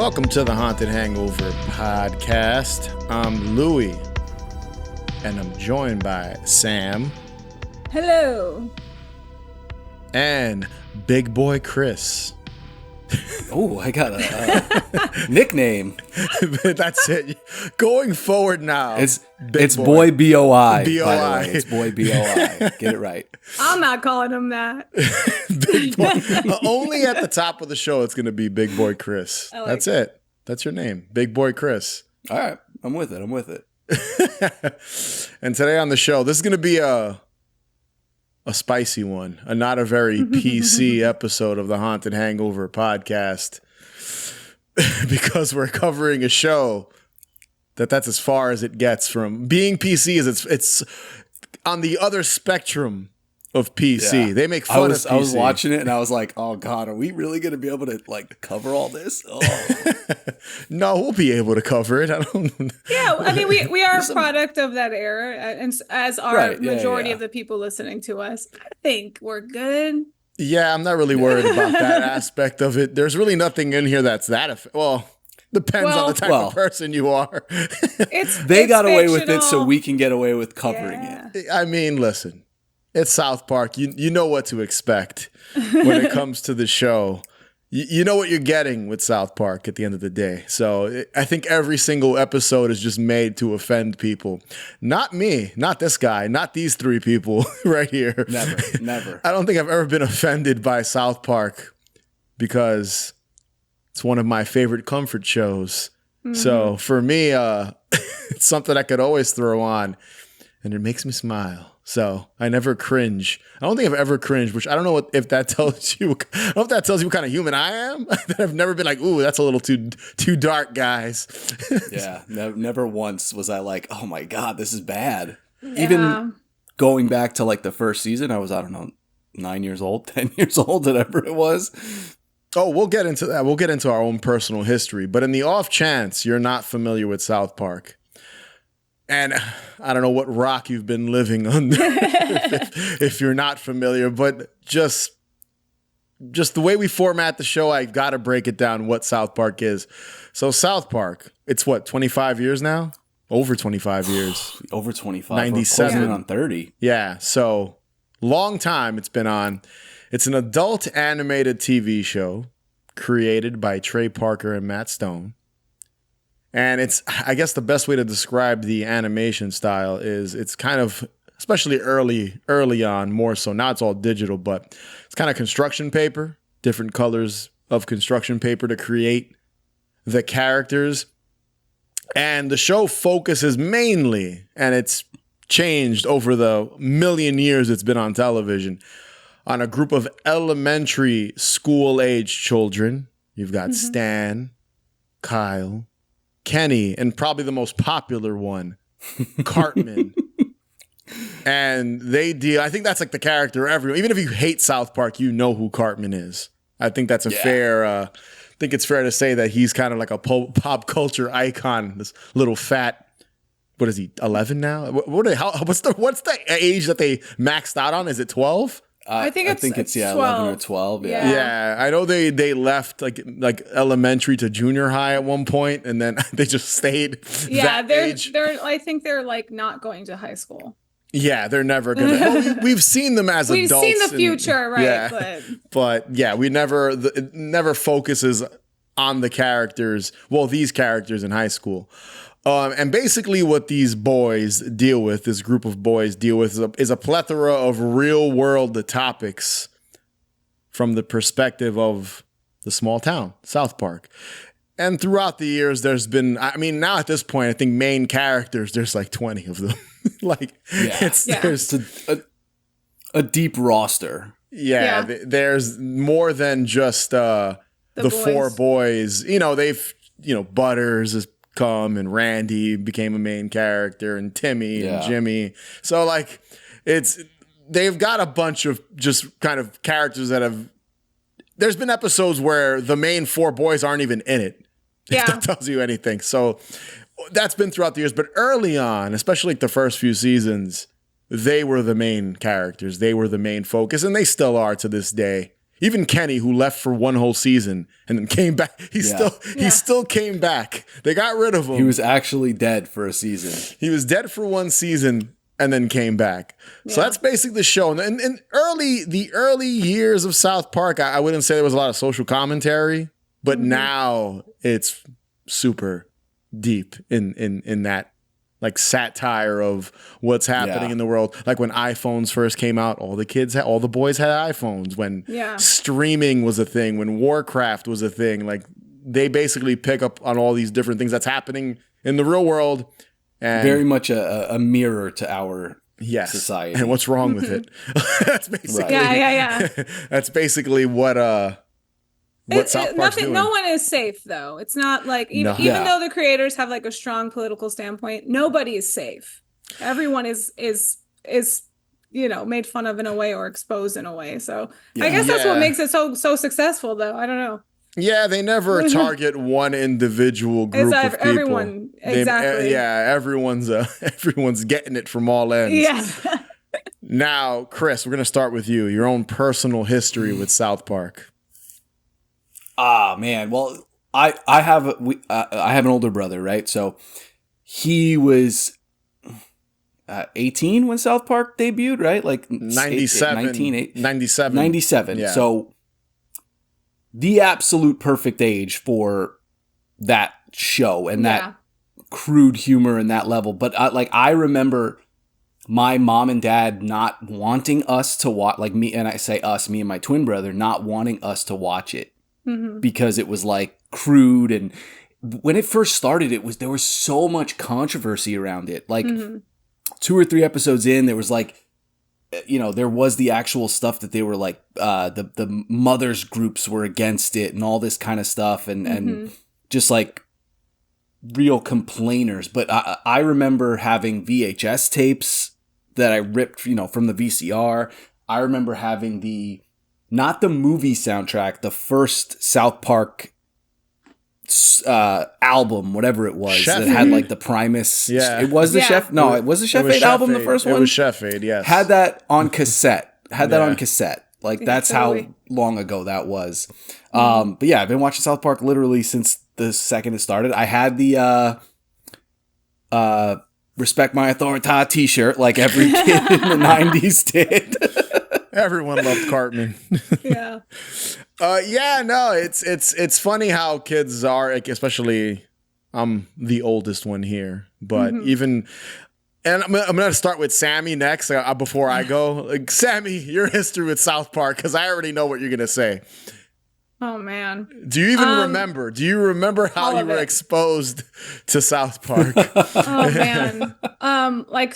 Welcome to the Haunted Hangover podcast. I'm Louie, and I'm joined by Sam. Hello. And Big Boy Chris. Oh, I got a nickname. That's it. Going forward now. It's Boy B-O-I. B-O-I. By the way. It's Boy B-O-I. Get it right. I'm not calling him that. Big Boy. Only at the top of the show it's going to be Big Boy Chris. That's it. That's your name. Big Boy Chris. All right. I'm with it. And today on the show, this is going to be a spicy one, not a very PC episode of the Haunted Hangover podcast, because we're covering a show that's as far as it gets from being PC. It's on the other spectrum of PC. Yeah. They make fun of PC. I was watching it and I was like, oh God, are we really going to be able to cover all this? Oh. No, we'll be able to cover it. Yeah, I mean, we are a product of that era, and as our majority of the people listening to us, I think we're good. Yeah, I'm not really worried about that aspect of it. There's really nothing in here that's that depends on the type of person you are. They got away with it, so we can get away with covering it. I mean, listen, it's South Park. You know what to expect when it comes to the show. You know what you're getting with South Park at the end of the day. So I think every single episode is just made to offend people. Not me, not this guy, not these three people right here. Never. I don't think I've ever been offended by South Park because it's one of my favorite comfort shows. Mm-hmm. So for me, it's something I could always throw on and it makes me smile. So I never cringe. I don't think I've ever cringed, which I don't know if that tells you. I don't know if that tells you what kind of human I am. I've never been like, ooh, that's a little too dark, guys. Yeah, never once was I like, oh my God, this is bad. Yeah. Even going back to the first season, I was, I don't know, 9 years old, 10 years old, whatever it was. Oh, we'll get into that. We'll get into our own personal history. But in the off chance you're not familiar with South Park, and I don't know what rock you've been living under if you're not familiar, but just the way we format the show, I've got to break it down what South Park is. So South Park, it's what, 25 years now? Over 25 years. Over 25. 97. On 30. Yeah, so long time it's been on. It's an adult animated TV show created by Trey Parker and Matt Stone. And it's, I guess the best way to describe the animation style is it's kind of, especially early on, more so. Now it's all digital, but it's kind of construction paper, different colors of construction paper to create the characters. And the show focuses mainly, and it's changed over the million years it's been on television, on a group of elementary school-age children. You've got Stan, Kyle, Kenny, and probably the most popular one, Cartman. And they deal, I think that's the character everyone, even if you hate South Park, you know who Cartman is. I think that's I think it's fair to say that he's kind of like a pop culture icon, this little fat, what is he, 11 now? What's the age that they maxed out on? Is it 12? I think it's 12. 11 or 12. Yeah. I know they left like elementary to junior high at one point, and then they just stayed. Yeah, I think they're not going to high school. Yeah, they're never gonna. Well, we've seen them as adults. We've seen the future, right? Yeah, but yeah, it never focuses on the characters. Well, these characters in high school. And basically what these boys deal with, this group of boys deal with, is a plethora of real world topics from the perspective of the small town, South Park. And throughout the years, there's been, now at this point, I think main characters, there's 20 of them. There's a deep roster. Yeah. There's more than just the four boys. Butters is come, and Randy became a main character, and Timmy and Jimmy. So they've got a bunch of just kind of characters that there's been episodes where the main four boys aren't even in it. If that tells you anything. So that's been throughout the years, but early on, especially the first few seasons, they were the main characters. They were the main focus, and they still are to this day. Even Kenny, who left for one whole season and then came back, he still came back. They got rid of him. He was actually dead for a season. He was dead for one season and then came back. Yeah. So that's basically the show. And the early years of South Park, I wouldn't say there was a lot of social commentary, but now it's super deep in that like satire of what's happening in the world. Like when iPhones first came out, all the boys had iPhones. When streaming was a thing, when Warcraft was a thing, like they basically pick up on all these different things that's happening in the real world. And very much a mirror to our society. And what's wrong with it. That's basically That's basically what South Park's doing. No one is safe though. It's not like even though the creators have like a strong political standpoint, nobody is safe. Everyone is made fun of in a way or exposed in a way. So I guess that's what makes it so success's though. I don't know. Yeah, they never target one individual group of people. Everyone, exactly. Everyone's getting it from all ends. Yeah. Now, Chris, we're gonna start with you. Your own personal history with South Park. Ah, man. Well, I have an older brother, right? So he was 18 when South Park debuted, right? Like 97. 97. Yeah. So the absolute perfect age for that show and that crude humor and that level. But I remember my mom and dad not wanting us to watch, like me, and I say us, me and my twin brother, not wanting us to watch it. Because it was like crude, and when it first started, there was so much controversy around it. Like 2 or 3 episodes in, there was like, there was the actual stuff that they were like, the mothers groups were against it and all this kind of stuff, and just like real complainers. But I remember having VHS tapes that I ripped, from the VCR. I remember having not the movie soundtrack, the first South Park album, whatever it was, that had like the Primus. Yeah. It was the Chef. No, it was the Chef Aid album, the first one. It was Chef Aid, yes. Had that on cassette. Like that's how long ago that was. But yeah, I've been watching South Park literally since the second it started. I had the Respect My Authority t-shirt like every kid in the 90s did. Everyone loved Cartman. Yeah. It's funny how kids are, like, especially I'm the oldest one here, but and I'm going to start with Sammy next before I go. Like, Sammy, your history with South Park, because I already know what you're going to say. Oh, man. Do you even remember? Do you remember how you were exposed to South Park? Oh, man. Like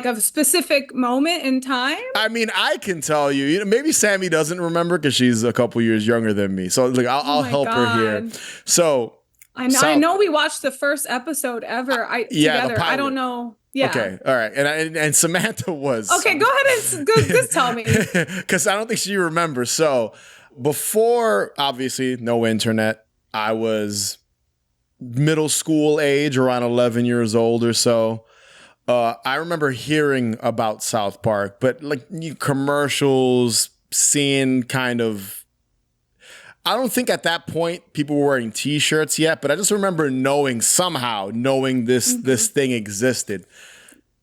a specific moment in time? I mean, I can tell you. Maybe Sammy doesn't remember because she's a couple years younger than me. So like, I'll help her here. So I know we watched the first episode ever together. I don't know. Yeah. Okay. All right. And Samantha was. Okay. Go ahead and just tell me. Because I don't think she remembers. So before, obviously, no internet, I was middle school age, around 11 years old or so. I remember hearing about South Park, but like commercials, seeing kind of, I don't think at that point people were wearing t-shirts yet, but I just remember knowing this thing existed.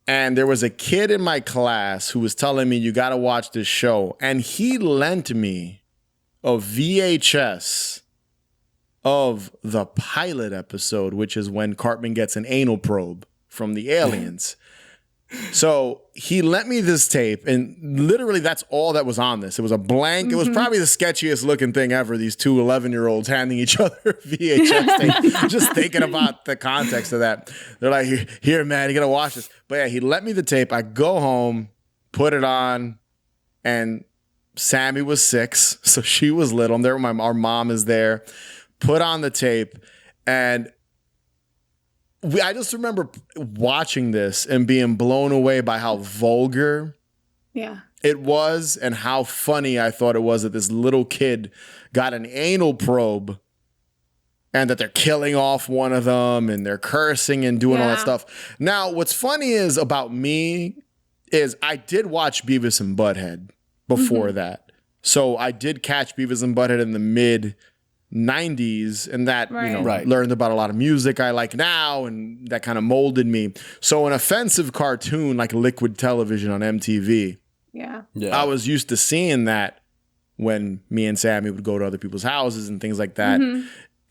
And there was a kid in my class who was telling me, you got to watch this show. And he lent me a VHS of the pilot episode, which is when Cartman gets an anal probe from the aliens. So he lent me this tape, and literally that's all that was on this. It was a blank. It was probably the sketchiest looking thing ever. These two 11-year-olds handing each other VHS tape, just thinking about the context of that. They're like, here, man, you got to watch this. But yeah, he lent me the tape. I go home, put it on, and Sammy was 6, so she was little. I'm there with our mom is there. Put on the tape, and I just remember watching this and being blown away by how vulgar it was and how funny I thought it was that this little kid got an anal probe and that they're killing off one of them and they're cursing and doing all that stuff. Now, what's funny is about me is I did watch Beavis and Butthead before that. So I did catch Beavis and Butthead in the mid 90s, and that, learned about a lot of music I like now, and that kind of molded me. So an offensive cartoon like Liquid Television on MTV, I was used to seeing that when me and Sammy would go to other people's houses and things like that,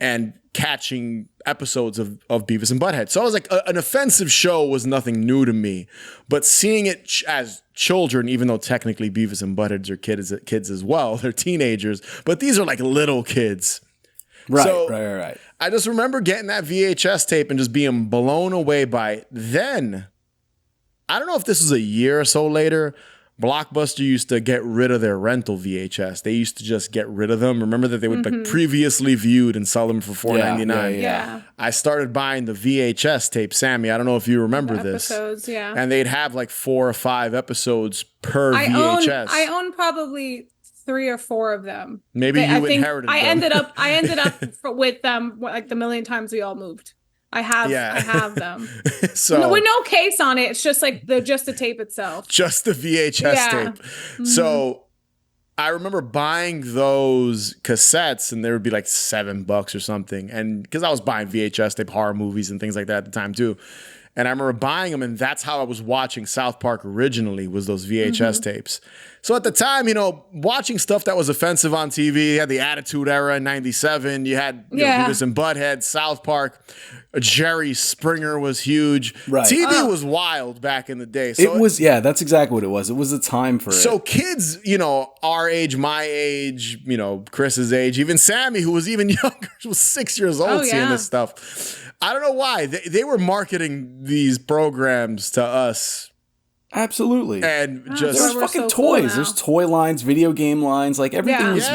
and catching episodes of Beavis and Butthead. So I was like, an offensive show was nothing new to me, but seeing it as children, even though technically Beavis and Buttheads are kids as well, they're teenagers, but these are like little kids. Right. I just remember getting that VHS tape and just being blown away by it. Then, I don't know if this was a year or so later, Blockbuster used to get rid of their rental VHS. They used to just get rid of them. Remember that they would like previously viewed and sell them for $4.99. Yeah. I started buying the VHS tape, Sammy. I don't know if you remember this. Episodes, yeah. And they'd have like 4 or 5 episodes per VHS. I own probably 3 or 4 of them. Maybe you inherited them. I ended up with them like the million times we all moved. I have them. So with no case on it. It's just like just the tape itself. Just the VHS tape. Mm-hmm. So I remember buying those cassettes, and they would be like $7 or something. And because I was buying VHS tape, horror movies and things like that at the time too. And I remember buying them, and that's how I was watching South Park originally, was those VHS tapes. So at the time, watching stuff that was offensive on TV, you had the Attitude Era in 97, you had Beavis and Butthead, South Park, Jerry Springer was huge. Right. TV was wild back in the day. So it was, that's exactly what it was. It was a time for it. So kids, our age, my age, Chris's age, even Sammy, who was even younger, was 6 years old seeing this stuff. I don't know why. They were marketing these programs to us. Absolutely. And there's fucking toys. There's toy lines, video game lines, like everything was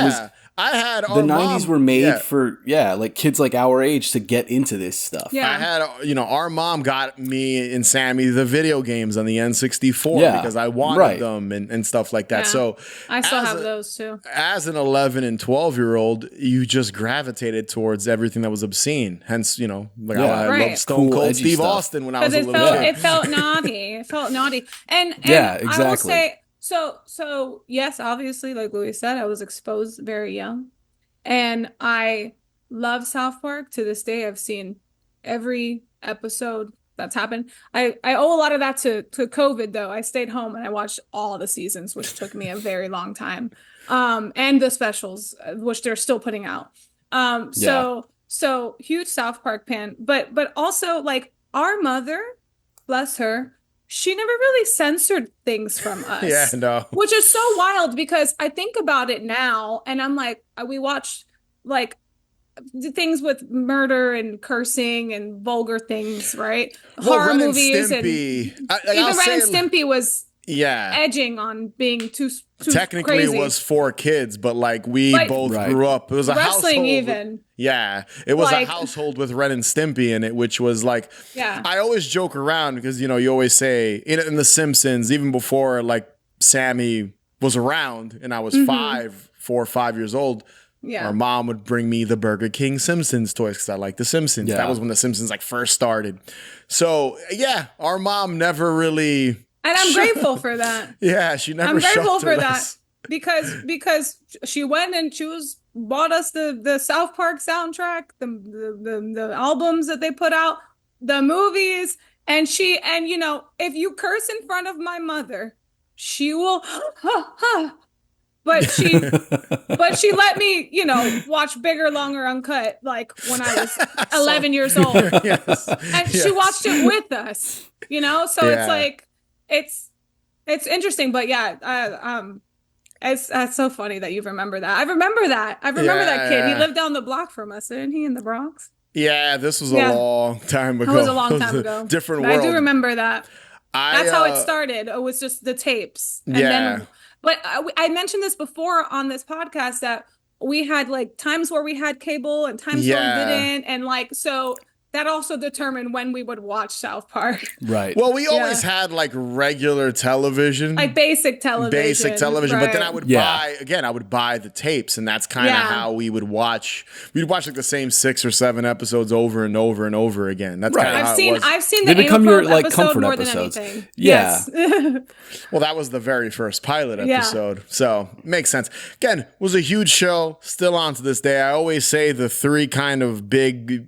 I had the 90s were made for like kids like our age to get into this stuff. Yeah. I had our mom got me and Sammy the video games on the N64 because I wanted them and stuff like that. Yeah. So I still have those too. As an 11 and 12-year-old, you just gravitated towards everything that was obscene. Hence, I loved Stone Cold Steve stuff. Austin when I was a little kid. It felt naughty. It felt naughty. And exactly. I will say, So yes, obviously, like Louis said, I was exposed very young, and I love South Park. To this day, I've seen every episode that's happened. I owe a lot of that to COVID, though. I stayed home and I watched all the seasons, which took me a very long time, and the specials, which they're still putting out. So huge South Park fan, but also like our mother, bless her. She never really censored things from us. Yeah, no. Which is so wild because I think about it now and I'm like, we watched like things with murder and cursing and vulgar things, right? Horror movies. And even Ren and Stimpy was edging on being too technically crazy. It was for kids, but like we both grew up. It was a wrestling household. Even. It was a household with Ren and Stimpy in it, which was like, I always joke around because, you always say in The Simpsons, even before like Sammy was around and I was 4 or 5 years old, our mom would bring me the Burger King Simpsons toys because I like The Simpsons. That was when The Simpsons like first started. So our mom never really... And I'm grateful for that. Yeah, she never. I'm grateful for that because she went and bought us the South Park soundtrack, the albums that they put out, the movies, and if you curse in front of my mother, she will. But she let me, watch Bigger, Longer, Uncut like when I was 11 years old, and she watched it with us. So it's like. It's interesting, but it's so funny that you remember that. I remember that kid. He lived down the block from us, didn't he, in the Bronx? Yeah, this was a long time ago. It was a long time ago. Different but world. I do remember that. That's how it started. It was just the tapes. And then, but I mentioned this before on this podcast that we had like times where we had cable and times where we didn't, and like so. that also determined when we would watch South Park. Right. Well, we always had like regular television. Like basic television. But then I right. would I would buy the tapes, and that's kind of how we would watch. We'd watch like the same 6 or 7 episodes over and over and over again. That's Right. kind of how it was. I've seen They the become Anal your, Probe like, episode comfort more episodes. than anything. Yeah. Yes. Well, that was the very first pilot episode. So makes sense. Again, was a huge show, still on to this day. I always say the 3 kind of big,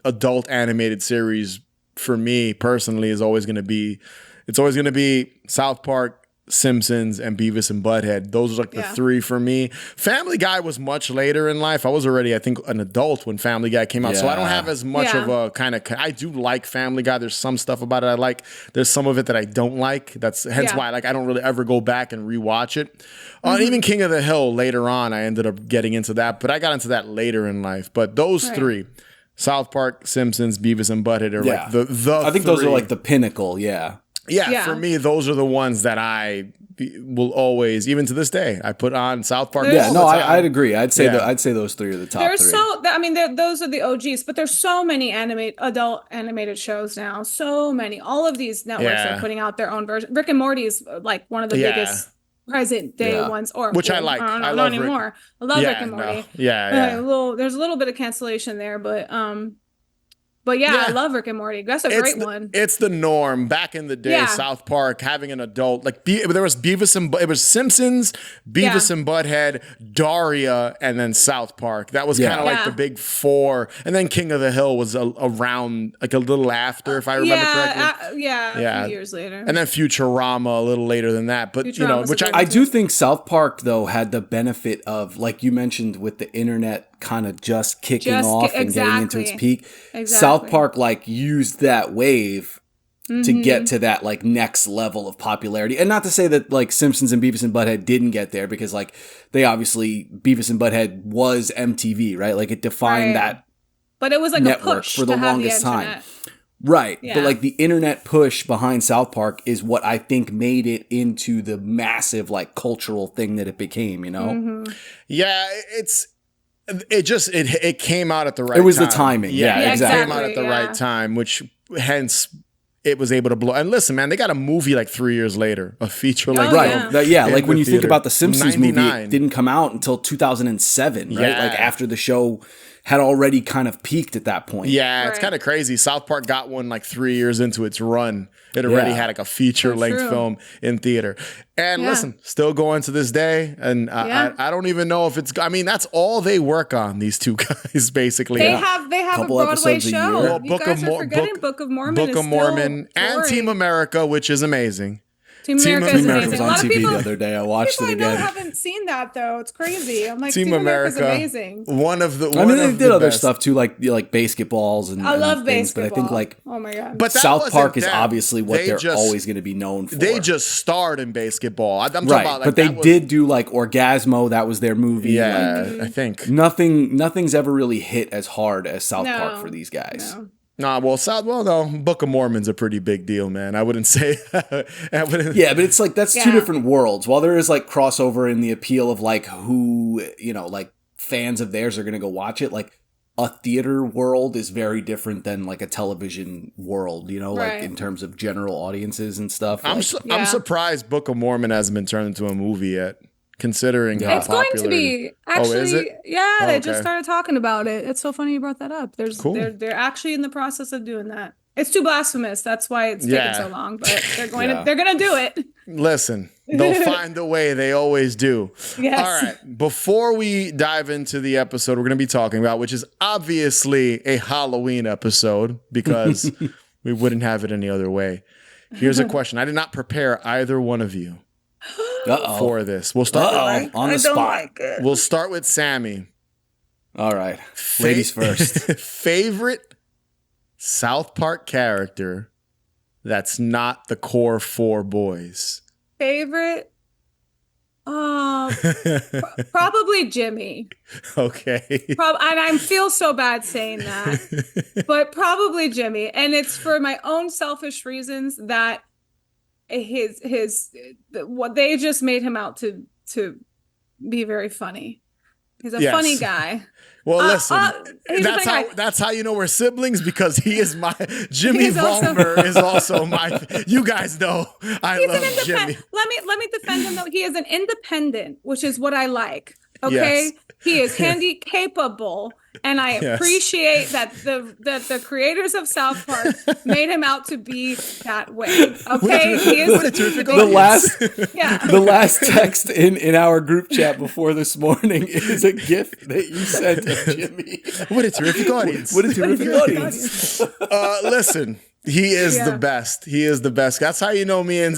adult animated series for me personally is always going to be South Park, Simpsons, and Beavis and Butthead. Those are like the 3 for me. Family Guy was much later in life. I was already, I think, an adult when Family Guy came out. So I don't have as much of a kind of, I do like Family Guy. There's some stuff about it I like. There's some of it that I don't like. That's hence why I don't really ever go back and rewatch it. Even King of the Hill later on, I ended up getting into that, but I got into that later in life. But those 3, South Park, Simpsons, Beavis and Butthead are like the I think 3. those are like the pinnacle. Yeah. Yeah, for me, those are the ones that I will always, even to this day, I put on South Park. I'd agree. I'd say those 3 are the top 3. Those are the OGs, but there's so many adult animated shows now. So many. All of these networks are putting out their own version. Rick and Morty is like one of the biggest present day ones, which I like. I love not anymore. I love Rick and Morty. No. There's a little bit of cancellation there, but I love Rick and Morty. That's a great one. It's the norm. Back in the day, South Park, having an adult, like there was it was Simpsons, Beavis and Butthead, Daria, and then South Park. That was kind of like the big 4. And then King of the Hill was around like a little after, if I remember correctly. A few years later. And then Futurama a little later than that. But, which I do think South Park, though, had the benefit of, like you mentioned, with the internet kind of just kicking off and getting into its peak. South Park like used that wave to get to that like next level of popularity. And not to say that like Simpsons and Beavis and Butthead didn't get there, because like they obviously, Beavis and Butthead was MTV, right? Like it defined that. But it was like network a push for the longest time. Right. Yeah. But like the internet push behind South Park is what I think made it into the massive like cultural thing that it became, Yeah, it came out at the right time. It was the timing. Yeah, exactly. It came out at the right time, which hence it was able to blow. And listen, man, they got a movie like 3 years later, a feature length. Like when you think about the Simpsons movie, it didn't come out until 2007, right? Like after the show had already kind of peaked at that point. Yeah, it's kind of crazy. South Park got one like 3 years into its run. It already had like a feature-length film in theater. And listen, still going to this day. And I don't even know if it's... I mean, that's all they work on, these 2 guys, basically. They have a Broadway show. Well, you guys are forgetting Book of Mormon. Book of Mormon and Team America, which is amazing. Team America was on TV the other day. I watched it again. I haven't seen that though. It's crazy. I'm like, Team America's amazing. They did other stuff too, like basketballs and I love things. basketball. But I think like, oh my god, but South Park is obviously what they're always going to be known for. They just starred in basketball. I'm talking about, like, but they did do like Orgasmo. That was their movie. Yeah, I think nothing's ever really hit as hard as South Park for these guys. No. Book of Mormon's a pretty big deal, man. I wouldn't say. Yeah, but it's like that's 2 different worlds. While there is like crossover in the appeal of like who like fans of theirs are going to go watch it, like a theater world is very different than like a television world. Like in terms of general audiences and stuff. I'm surprised Book of Mormon hasn't been turned into a movie yet. Considering how it's going to be actually, is it? They just started talking about it. It's so funny you brought that up. They're actually in the process of doing that. It's too blasphemous. That's why it's taking so long. But they're going to do it. Listen, they'll find a way. They always do. Yes. All right. Before we dive into the episode we're going to be talking about, which is obviously a Halloween episode, because we wouldn't have it any other way. Here's a question. I did not prepare either one of you. For this. We'll start on the spot. Like it. We'll start with Sammy. All right. Ladies first. Favorite South Park character that's not the core 4 boys? Favorite? Probably Jimmy. Okay. And I feel so bad saying that, but probably Jimmy. And it's for my own selfish reasons that what they just made him out to be very funny. He's a Yes. funny guy. Well, listen, he's a funny guy. that's how you know we're siblings, because he is my Jimmy He's also- Vollmer is also my. You guys know I love Jimmy. Let me defend him though. He is an independent, which is what I like. Okay, Yes. he is handy capable, and I Yes. appreciate that the creators of South Park made him out to be that way. Okay, he is What a terrific The audience. the last text in our group chat before this morning is a gift that you sent to Jimmy. What a terrific audience. What a terrific audience. Listen, he is Yeah. the best. He is the best. That's how you know me and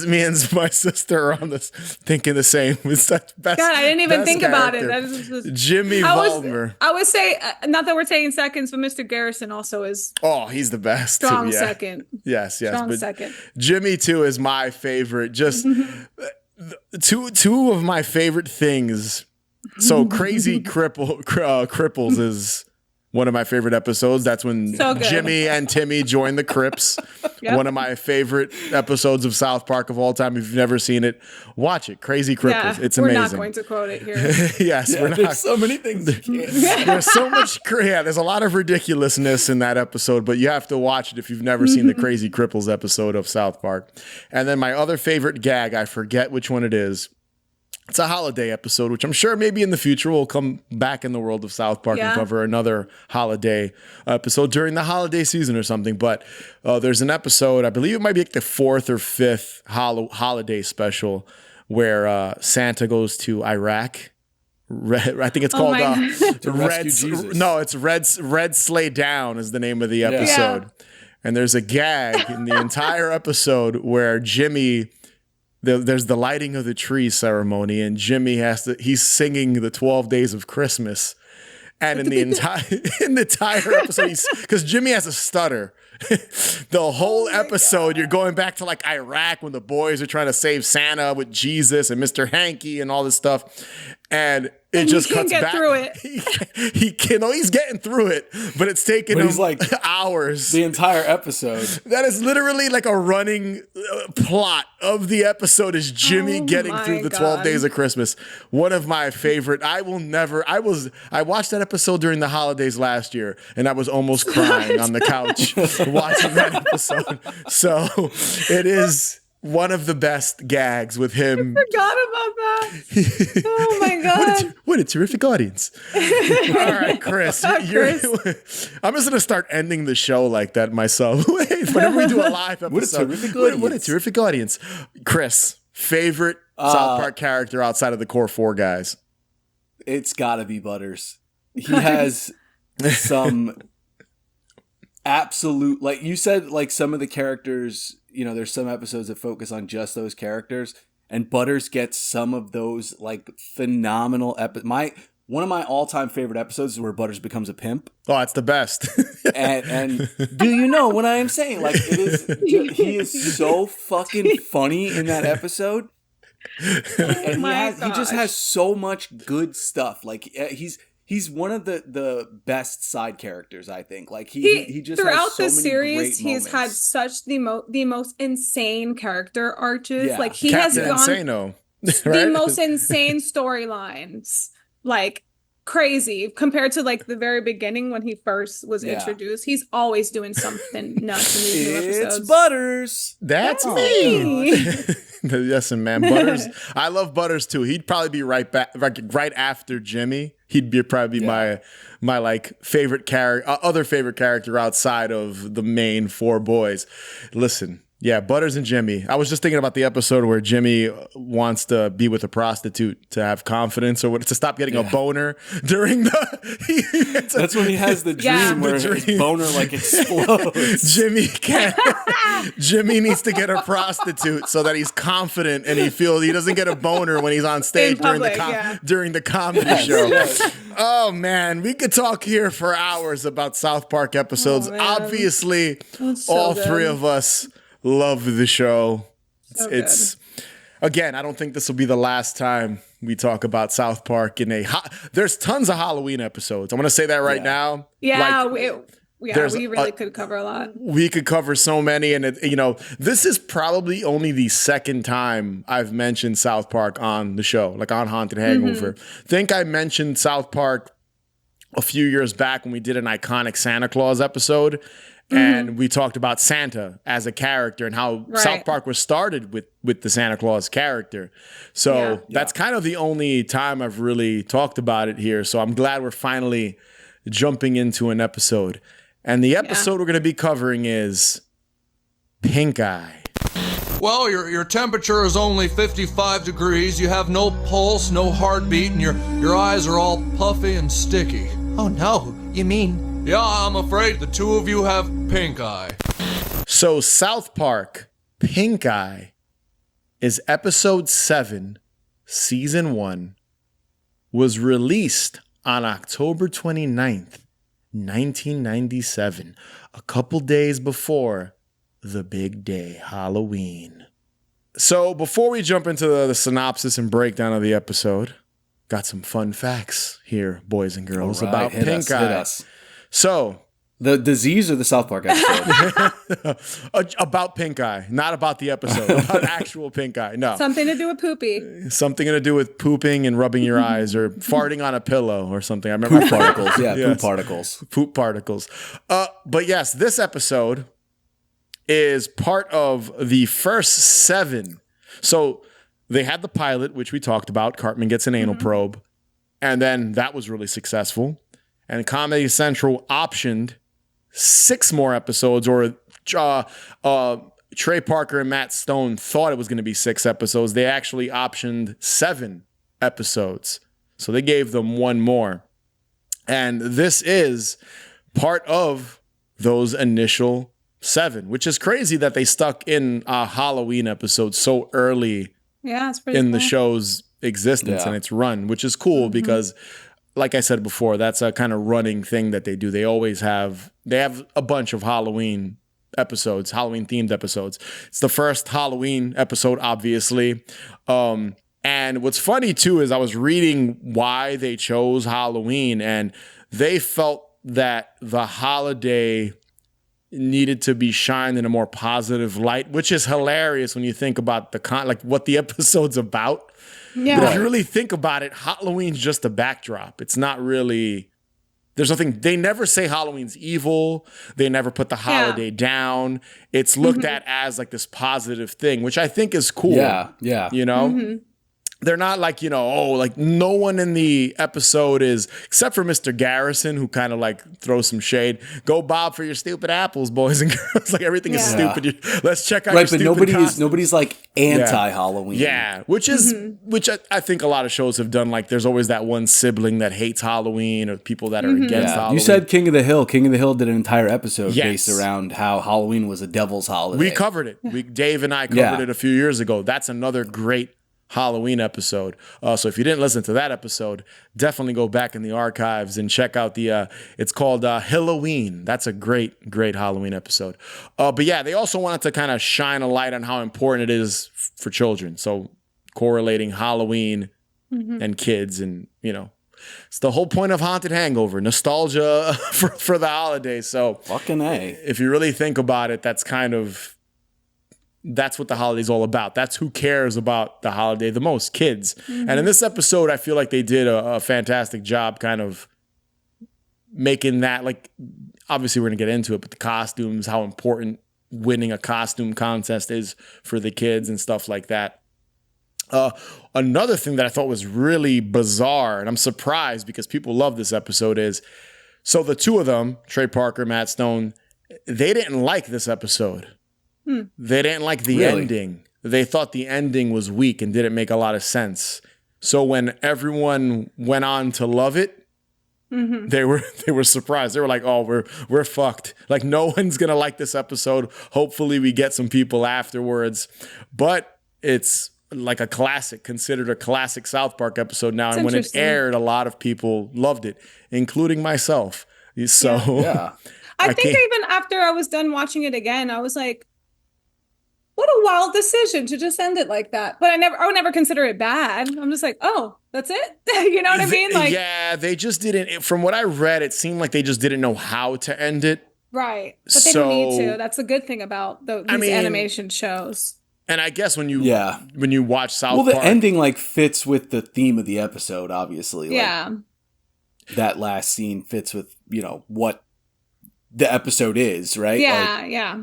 my sister are on this thinking the same. It's such best. God, I didn't even best think about it. character. That is just, Jimmy Vollmer. I would say not that we're taking seconds, but Mr. Garrison also is Oh, he's the best. too, strong yeah. second. Yes, yes. Strong But second. Jimmy too is my favorite. Just two of my favorite things. So crazy cripples is one of my favorite episodes. That's when So good. Jimmy and Timmy join the Crips. Yep. One of my favorite episodes of South Park of all time. If you've never seen it, watch it. Crazy Cripples. Yeah, It's we're amazing. not going to quote it here. Yes, Yeah, we're not. there's so many things you can't. There's so much, there's a lot of ridiculousness in that episode, but you have to watch it if you've never seen the Crazy Cripples episode of South Park. And then my other favorite gag, I forget which one it is. It's a holiday episode, which I'm sure maybe in the future we'll come back in the world of South Park and Yeah. cover another holiday episode during the holiday season or something. But there's an episode, I believe it might be like the fourth or fifth holiday special, where Santa goes to Iraq. I think it's Oh called my God. To rescue Jesus. No, it's Red Sleigh Down is the name of the episode. Yeah. And there's a gag in the entire episode where Jimmy, there's the lighting of the tree ceremony, and Jimmy he's singing the 12 Days of Christmas. And in the entire episode, because Jimmy has a stutter. The whole episode, you're going back to like Iraq when the boys are trying to save Santa with Jesus and Mr. Hanky and all this stuff. And it And just he can't cuts get back. through it. He can. No, he's getting through it, but it's taking him he's like hours. The entire episode. That is literally like a running plot of the episode is Jimmy Oh getting my through the 12 God. Days of Christmas. One of my favorite. I watched that episode during the holidays last year, and I was almost crying on the couch watching that episode. So it is one of the best gags with him. Forgot about that. Oh my God. What a terrific audience. All right, Chris. I'm just going to start ending the show like that myself. Whenever we do a live episode. What a terrific What a audience. terrific audience. Chris, favorite South Park character outside of the core four guys? It's gotta be Butters. He has some absolute, like you said, like some of the characters, there's some episodes that focus on just those characters, and Butters gets some of those like phenomenal one of my all-time favorite episodes is where Butters becomes a pimp. Oh, it's the best. And do you know what I am saying? Like he is so fucking funny in that episode. And he just has so much good stuff. Like he's one of the best side characters, I think. Like he just throughout has so the many series, great he's had moments. such the most insane character arches. Yeah. Like he Captain has gone Insano. the Right? most insane storylines, like crazy compared to like the very beginning when he first was Yeah. introduced. He's always doing something nuts in these new It's episodes. Butters. That's That's me. me. Yes, and man, Butters. I love Butters too. He'd probably be right back, right after Jimmy. He'd probably be my like favorite character, other favorite character outside of the main four boys. Listen. Yeah, Butters and Jimmy. I was just thinking about the episode where Jimmy wants to be with a prostitute to have confidence or to stop getting a boner during the. That's when he has the dream Yeah. where The his dream. boner like explodes. Jimmy can't. Jimmy needs to get a prostitute so that he's confident and he feels he doesn't get a boner when he's on stage In public, yeah. during the comedy show. Oh man, we could talk here for hours about South Park episodes. Oh, man. Obviously, That's so all good. three of us love the show. So It's again, I don't think this will be the last time we talk about South Park in there's tons of Halloween episodes. I'm going to say that right now. Yeah, Like, we really could cover a lot. We could cover so many, and this is probably only the second time I've mentioned South Park on the show, like on Haunted Hangover. I think I mentioned South Park a few years back when we did an iconic Santa Claus episode, and we talked about Santa as a character and how South Park was started with the Santa Claus character. So that's kind of the only time I've really talked about it here. So I'm glad we're finally jumping into an episode. And the episode we're going to be covering is Pinkeye. Well, your temperature is only 55 degrees. You have no pulse, no heartbeat, and your eyes are all puffy and sticky. Oh no, you mean... Yeah, I'm afraid the two of you have pink eye. So South Park, Pinkeye, is episode 7, season 1, was released on October 29th, 1997, a couple days before the big day, Halloween. So before we jump into the synopsis and breakdown of the episode, got some fun facts here, boys and girls, about Pinkeye. Hit us. So, the disease or the South Park episode? about Pinkeye, not about the episode, about actual Pinkeye. No. Something to do with poopy. Something to do with pooping and rubbing your eyes or farting on a pillow or something. I remember Poop particles. Yeah, poop particles. Poop particles. But yes, this episode is part of the first 7. So they had the pilot, which we talked about. Cartman gets an anal probe. And then that was really successful. And Comedy Central optioned 6 more episodes, or Trey Parker and Matt Stone thought it was going to be 6 episodes. They actually optioned 7 episodes. So they gave them 1 more. And this is part of those initial 7, which is crazy that they stuck in a Halloween episode so early it's pretty in cool. the show's existence and its run, which is cool because, like I said before, that's a kind of running thing that they do. They have a bunch of Halloween episodes, Halloween themed episodes. It's the first Halloween episode, obviously. And what's funny too is I was reading why they chose Halloween, and they felt that the holiday needed to be shined in a more positive light, which is hilarious when you think about like what the episode's about. Yeah. But if you really think about it, Halloween's just a backdrop. It's not really, there's nothing, they never say Halloween's evil. They never put the holiday down. It's looked at as like this positive thing, which I think is cool. Yeah. You know? They're not like, like no one in the episode is, except for Mr. Garrison, who kind of like throws some shade. Go Bob for your stupid apples, boys and girls. Like everything is stupid. Let's check out your stupid nobody's like anti-Halloween. Yeah, which I think a lot of shows have done. Like there's always that one sibling that hates Halloween or people that are against Halloween. You said King of the Hill. King of the Hill did an entire episode based around how Halloween was a devil's holiday. We covered it. Dave and I covered it a few years ago. That's another great Halloween episode. So if you didn't listen to that episode, definitely go back in the archives and check out it's called Halloween. That's a great Halloween episode. But yeah, they also wanted to kind of shine a light on how important it is for children. So correlating Halloween and kids, and it's the whole point of Haunted Hangover, nostalgia for the holidays. So fucking A. If you really think about it, that's what the holiday's all about. That's who cares about the holiday the most, kids. And in this episode, I feel like they did a fantastic job kind of making that, like, obviously we're going to get into it, but the costumes, how important winning a costume contest is for the kids and stuff like that. Another thing that I thought was really bizarre, and I'm surprised because people love this episode, is so the two of them, Trey Parker, Matt Stone, they didn't like this episode. They didn't like the ending. They thought the ending was weak and didn't make a lot of sense. So when everyone went on to love it, they were surprised. They were like, "Oh, we're fucked. Like no one's gonna like this episode. Hopefully, we get some people afterwards." But it's like a classic, considered a classic South Park episode now. And when it aired, a lot of people loved it, including myself. So I think even after I was done watching it again, I was like, what a wild decision to just end it like that. But I would never consider it bad. I'm just like, oh, that's it. You know what I mean? Like, yeah, they just didn't. From what I read, it seemed like they just didn't know how to end it. right. But they don't need to. That's the good thing about these animation shows. And I guess when you watch South Park, the ending like fits with the theme of the episode, obviously. Yeah. Like, that last scene fits with, what the episode is, right? Yeah, like, yeah.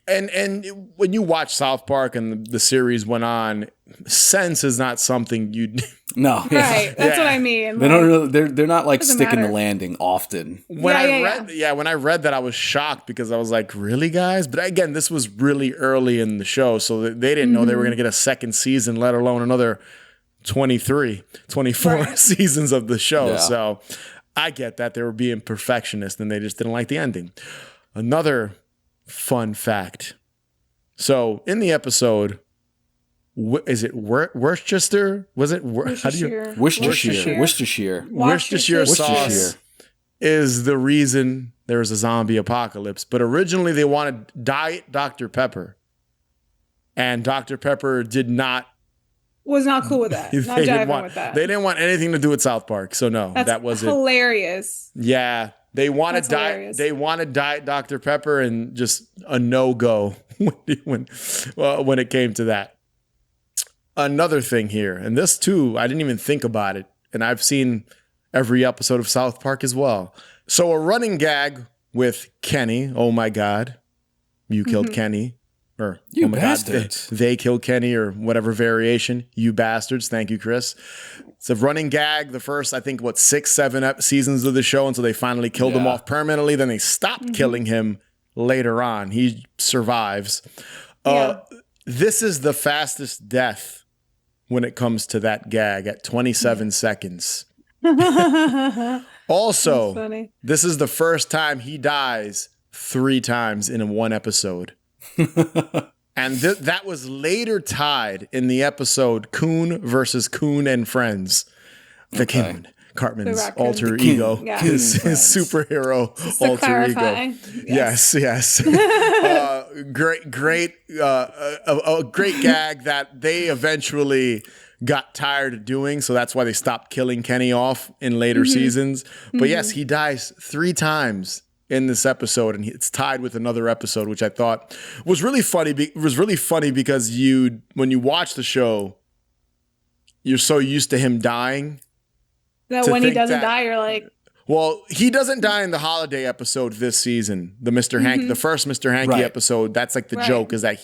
And when you watch South Park and the series went on, sense is not something you'd no, right. That's what I mean. They don't really, they're not like sticking matter. the landing often. When I read that, I was shocked because I was like, really, guys? But again, this was really early in the show, so they didn't know they were going to get a second season, let alone another 24 seasons of the show. Yeah. So I get that they were being perfectionist and they just didn't like the ending. Another fun fact. So in the episode, is it Worcestershire? Was it Worcestershire. Worcestershire sauce is the reason there was a zombie apocalypse. But originally they wanted Diet Dr. Pepper, and Dr. Pepper was not cool with that. Not jiving with that. They didn't want anything to do with South Park. So no, that wasn't hilarious. Yeah. They wanted Diet Dr. Pepper, and just a no-go when it came to that. Another thing here, and this too, I didn't even think about it, and I've seen every episode of South Park as well. So a running gag with Kenny, oh my God, you killed Kenny. Or, you oh my bastards. God, they killed Kenny, or whatever variation. You bastards. Thank you, Chris. It's a running gag the first, I think, 6, 7 seasons of the show until they finally killed him off permanently. Then they stopped killing him later on. He survives. This is the fastest death when it comes to that gag at 27 seconds. Also, this is the first time he dies 3 times in one episode. And that was later tied in the episode Coon versus Coon and Friends. The Coon, Cartman's alter ego, his superhero alter ego. Yes. A great gag that they eventually got tired of doing, so that's why they stopped killing Kenny off in later seasons. But yes, he dies 3 times in this episode, and it's tied with another episode, which I thought was really funny. Because when you watch the show, you're so used to him dying that when he doesn't die, you're like, well, he doesn't die in the holiday episode this season. The Mr. Hank, the first Mr. Hanky episode. That's like the joke, is that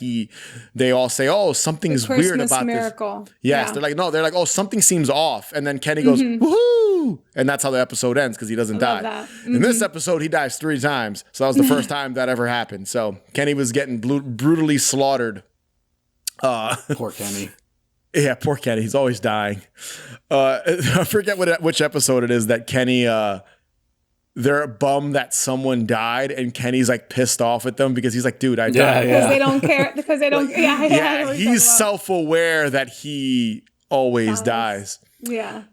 they all say, "Oh, something's weird about miracle. This." Yes, they're like, "Oh, something seems off," and then Kenny goes, "Woohoo!" And that's how the episode ends, because he doesn't die. In this episode, he dies 3 times, so that was the first time that ever happened. So Kenny was getting brutally slaughtered. Poor Kenny. Yeah, poor Kenny. He's always dying. I forget which episode it is that Kenny, they're bummed that someone died, and Kenny's like pissed off at them because he's like, dude, I died. Because they don't care. Because they don't. He's self-aware that he always dies. Yeah.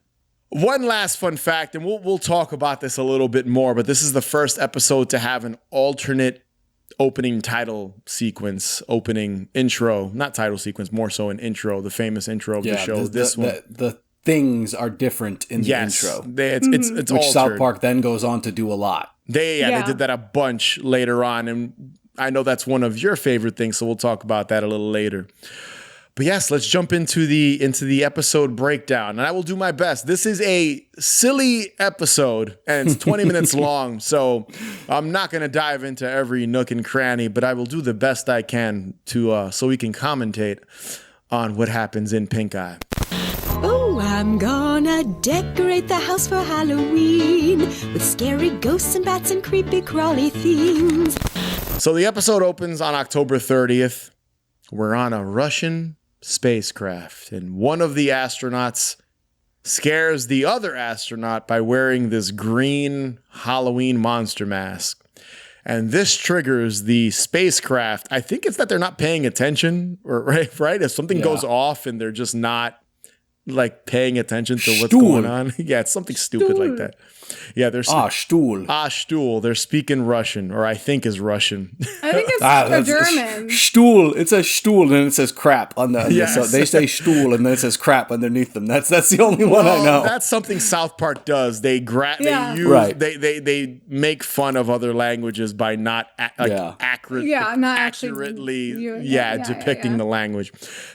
One last fun fact, and we'll talk about this a little bit more, but this is the first episode to have an alternate opening title sequence, opening intro, not title sequence, more so an intro, the famous intro of the show. The things are different in the intro. It's which altered. South Park then goes on to do a lot. They did that a bunch later on, and I know that's one of your favorite things, so we'll talk about that a little later. But yes, let's jump into the episode breakdown, and I will do my best. This is a silly episode, and it's 20 minutes long, so I'm not going to dive into every nook and cranny, but I will do the best I can so we can commentate on what happens in Pinkeye. Oh, I'm gonna decorate the house for Halloween with scary ghosts and bats and creepy crawly themes. So the episode opens on October 30th. We're on a Russian spacecraft, and one of the astronauts scares the other astronaut by wearing this green Halloween monster mask. And this triggers the spacecraft. I think it's that they're not paying attention, or right? If something goes off and they're just not like paying attention to what's going on. Yeah, it's something stupid like that. Yeah, they're Stuhl. Stuhl. They're speaking Russian, or I think is Russian. I think it's German. Stuhl. It says Stuhl and it says crap on the. Yes. So they say Stuhl and then it says crap underneath them. That's the only one I know. That's something South Park does. They they make fun of other languages by not accurately depicting the language.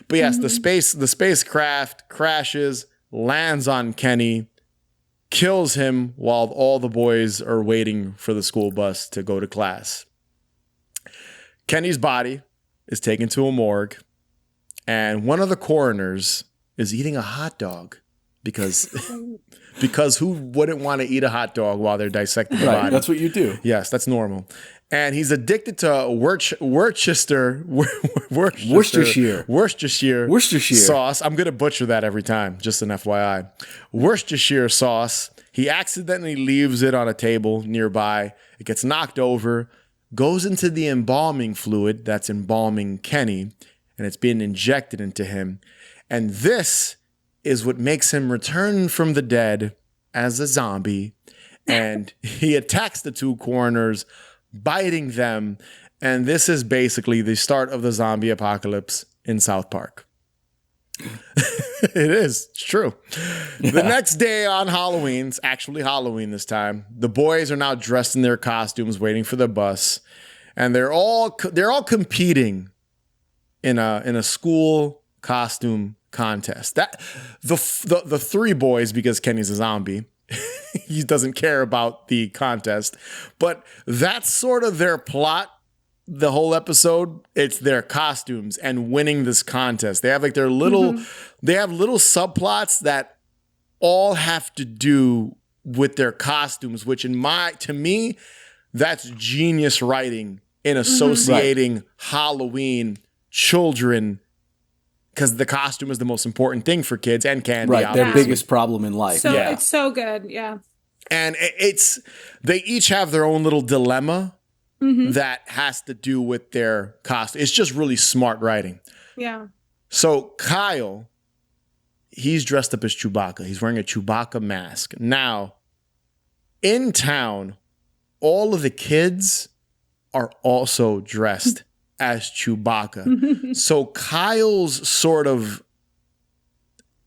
But yes, the spacecraft crashes, lands on Kenny, kills him while all the boys are waiting for the school bus to go to class. Kenny's body is taken to a morgue, and one of the coroners is eating a hot dog because who wouldn't want to eat a hot dog while they're dissecting the body? That's what you do. Yes, that's normal. And he's addicted to Worcestershire sauce. I'm going to butcher that every time, just an FYI. Worcestershire sauce. He accidentally leaves it on a table nearby. It gets knocked over, goes into the embalming fluid that's embalming Kenny, and it's being injected into him. And this is what makes him return from the dead as a zombie. And he attacks the two coroners, biting them. And this is basically the start of the zombie apocalypse in South Park. It is. It's true. Yeah. The next day on Halloween, it's actually Halloween this time, the boys are now dressed in their costumes waiting for the bus. And they're all competing in a school costume contest. That the three boys, because Kenny's a zombie, he doesn't care about the contest, but that's sort of their plot. The whole episode, it's their costumes and winning this contest. They have like their little, they have little subplots that all have to do with their costumes, which to me, that's genius writing in associating Halloween, children, because the costume is the most important thing for kids and candy. Right, their biggest problem in life. So it's so good, yeah. And they each have their own little dilemma that has to do with their costume. It's just really smart writing. Yeah. So Kyle, he's dressed up as Chewbacca. He's wearing a Chewbacca mask. Now, in town, all of the kids are also dressed as Chewbacca. So Kyle's sort of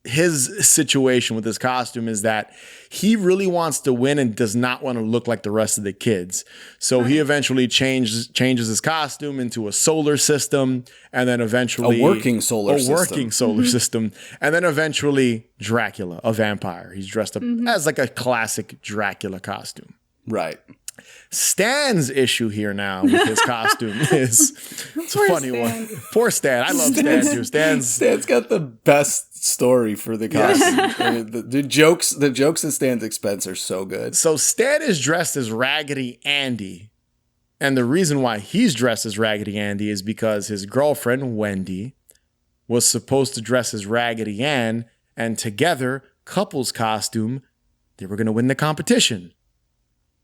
his situation with his costume is that he really wants to win and does not want to look like the rest of the kids. So he eventually changes his costume into a solar system, and then eventually a working solar system, and then eventually Dracula, a vampire. He's dressed up as like a classic Dracula costume. Right. Stan's issue here now with his costume is it's a funny one. Poor Stan. I love Stan too. Stan's got the best story for the costume. I mean, the jokes at Stan's expense are so good. So Stan is dressed as Raggedy Andy. And the reason why he's dressed as Raggedy Andy is because his girlfriend, Wendy, was supposed to dress as Raggedy Ann, and together, couples costume, they were going to win the competition.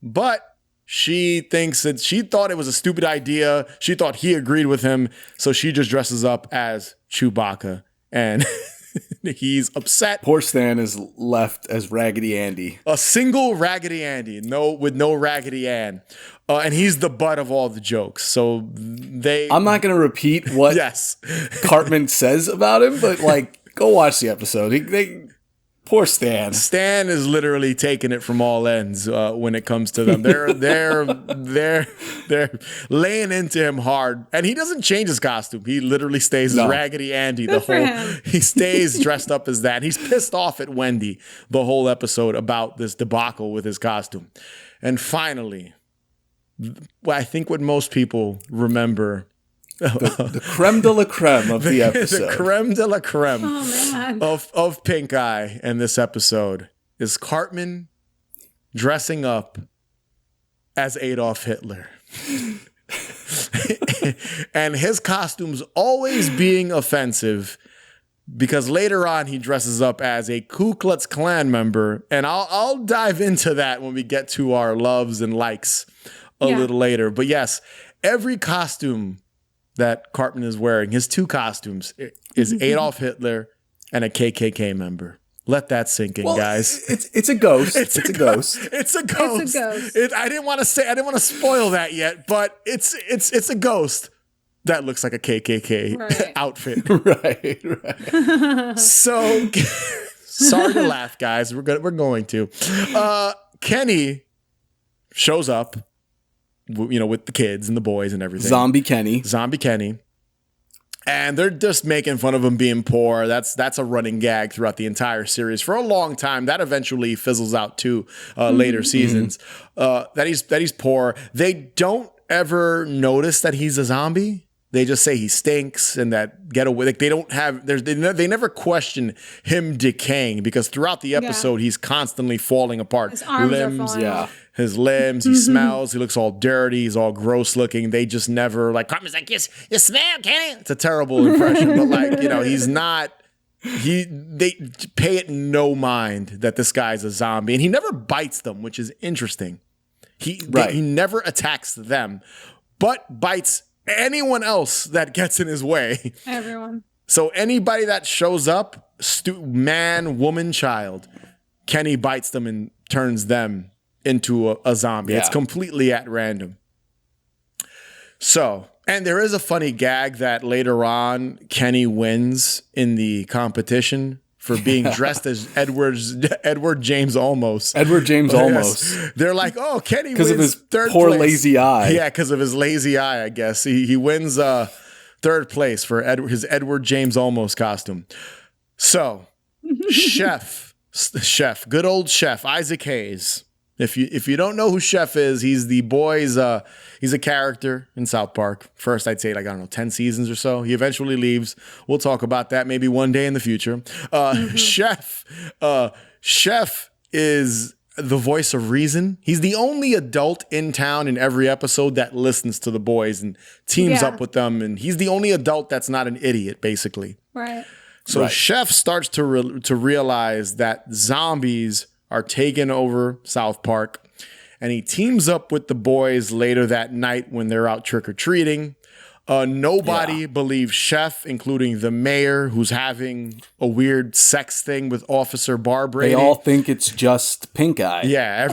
But she thought it was a stupid idea. She thought he agreed with him. So she just dresses up as Chewbacca and he's upset. Poor Stan is left as Raggedy Andy. A single Raggedy Andy, with no Raggedy Ann. And he's the butt of all the jokes. So I'm not going to repeat what Cartman says about him, but go watch the episode. Poor Stan. Stan is literally taking it from all ends when it comes to them. They're laying into him hard, and he doesn't change his costume. He literally stays as Raggedy Andy He stays dressed up as that. He's pissed off at Wendy the whole episode about this debacle with his costume. And finally, I think what most people remember. The creme de la creme of the episode. The creme de la creme of Pinkeye in this episode is Cartman dressing up as Adolf Hitler. And his costume's always being offensive because later on he dresses up as a Ku Klux Klan member. And I'll dive into that when we get to our loves and likes a little later. But yes, every costume that Cartman is wearing, his two costumes, is Adolf Hitler and a KKK member. Let that sink in, guys. It's a ghost. It's a ghost. It's a ghost. It's a ghost. I didn't want to spoil that yet, but it's a ghost that looks like a KKK outfit. Right. So sorry to laugh, guys. We're going to. Kenny shows up, with the kids and the boys and everything. Zombie Kenny. And they're just making fun of him being poor. That's a running gag throughout the entire series for a long time. That eventually fizzles out to later seasons. That he's poor. They don't ever notice that he's a zombie. They just say he stinks and that get away. Like they never question him decaying because throughout the episode he's constantly falling apart. His arms are falling off. His limbs, he smells, he looks all dirty, he's all gross looking. They just never Cartman's like, yes, you smell, Kenny. It's a terrible impression, but he's not. They pay it no mind that this guy's a zombie, and he never bites them, which is interesting. He never attacks them, but bites anyone else that gets in his way. Everyone. So anybody that shows up, man, woman, child, Kenny bites them and turns them into a zombie. Yeah. It's completely at random. So, and there is a funny gag that later on Kenny wins in the competition for being dressed as Edward James Olmos. Edward James Olmos. Yes. They're like, oh, Kenny wins because of his third poor place. Lazy eye. Yeah, because of his lazy eye, I guess. He wins third place for his Edward James Olmos costume. So, Chef, good old Chef, Isaac Hayes. If you don't know who Chef is, he's the boys. He's a character in South Park. First, I'd say 10 seasons or so. He eventually leaves. We'll talk about that maybe one day in the future. Chef is the voice of reason. He's the only adult in town in every episode that listens to the boys and teams up with them. And he's the only adult that's not an idiot, basically. Right. So Chef starts to realize that zombies are taking over South Park, and he teams up with the boys later that night when they're out trick-or-treating. Nobody believes Chef, including the mayor, who's having a weird sex thing with Officer Barbrady. They all think it's just Pinkeye. Yeah,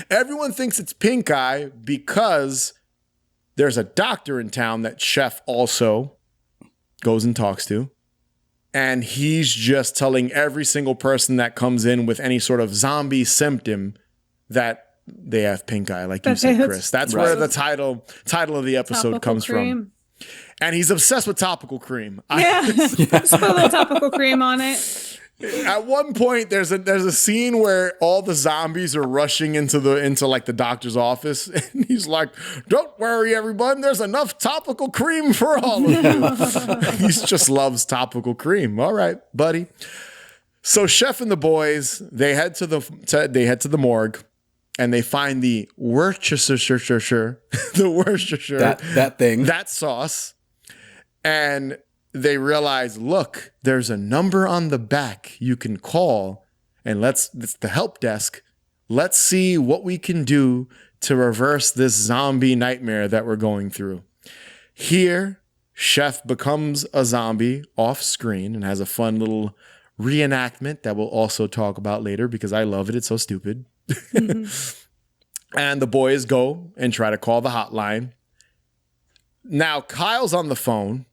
everyone thinks it's Pinkeye because there's a doctor in town that Chef also goes and talks to. And he's just telling every single person that comes in with any sort of zombie symptom that they have pink eye, like you said, Chris. That's where the title of the episode comes from. And he's obsessed with topical cream. Just put a little topical cream on it. At one point, there's a scene where all the zombies are rushing into the doctor's office, and he's like, "Don't worry, everyone. There's enough topical cream for all of you." He just loves topical cream. All right, buddy. So Chef and the boys they head to the morgue, and they find the Worcestershire, that sauce, and they realize, look, there's a number on the back you can call, and it's the help desk. Let's see what we can do to reverse this zombie nightmare that we're going through. Here, Chef becomes a zombie off screen and has a fun little reenactment that we'll also talk about later because I love it. It's so stupid. Mm-hmm. And the boys go and try to call the hotline. Now, Kyle's on the phone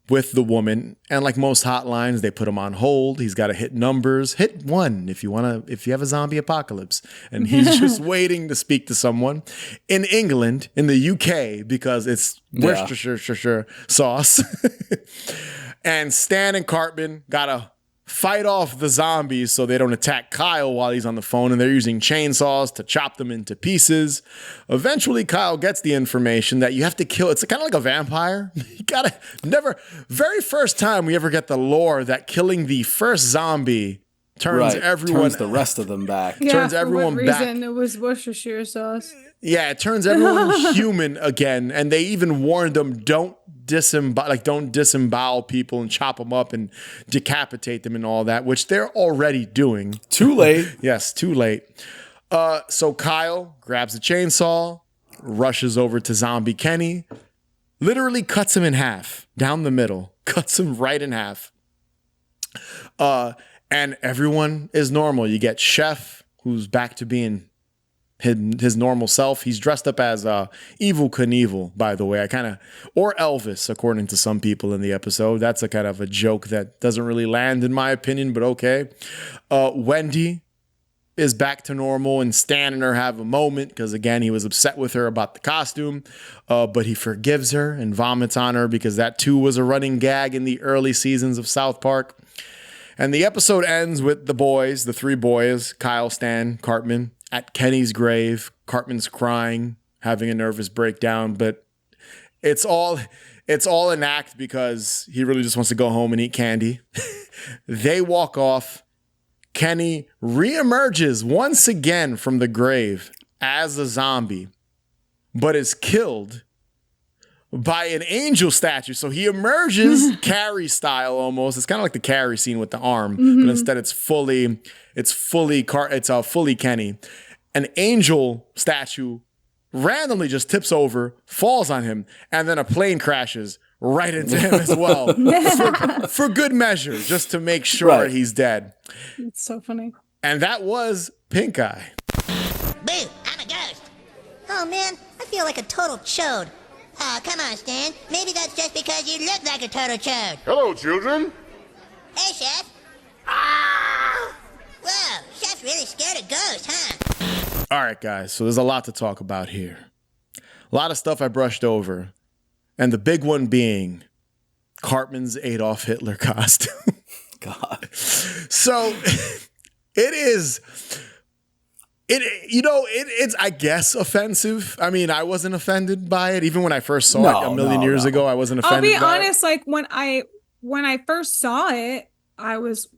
with the woman, and like most hotlines, they put him on hold. He's got to hit numbers. Hit 1 if you have a zombie apocalypse. And he's just waiting to speak to someone in England, in the UK, because it's Worcestershire sauce. And Stan and Cartman gotta fight off the zombies so they don't attack Kyle while he's on the phone, and they're using chainsaws to chop them into pieces. Eventually, Kyle gets the information that you have to kill. It's kind of like a vampire. You gotta very first time we ever get the lore that killing the first zombie turns the rest of them back. Turns everyone back. It was Worcestershire sauce. Yeah, it turns everyone human again, and they even warned them, don't disembowel people and chop them up and decapitate them and all that, which they're already doing. Too late. Yes, too late. So Kyle grabs a chainsaw, rushes over to Zombie Kenny, literally cuts him in half, down the middle, cuts him right in half. And everyone is normal. You get Chef, who's back to being his normal self. He's dressed up as Evel Knievel, by the way. Or Elvis, according to some people in the episode. That's a kind of a joke that doesn't really land, in my opinion, but okay. Wendy is back to normal, and Stan and her have a moment because, again, he was upset with her about the costume, but he forgives her and vomits on her because that too was a running gag in the early seasons of South Park. And the episode ends with the boys, the three boys, Kyle, Stan, Cartman, at Kenny's grave. Cartman's crying, having a nervous breakdown, but it's all an act because he really just wants to go home and eat candy. They walk off. Kenny reemerges once again from the grave as a zombie, but is killed by an angel statue. So he emerges Carrie style almost. It's kind of like the Carrie scene with the arm, but instead it's fully Kenny. An angel statue randomly just tips over, falls on him, and then a plane crashes right into him as well for good measure, just to make sure he's dead. It's so funny. And that was Pinkeye. Boo, I'm a ghost. Oh man, I feel like a total chode. Oh, come on, Stan. Maybe that's just because you look like a total chode. Hello, children. Hey, Chef. Ah! Whoa, Chef's really scared of ghosts, huh? All right, guys, so there's a lot to talk about here. A lot of stuff I brushed over. And the big one being Cartman's Adolf Hitler costume. God. So it's I guess offensive. I mean, I wasn't offended by it. Even when I first saw it a million years ago, I wasn't offended. I'll be honest, like when I first saw it, I was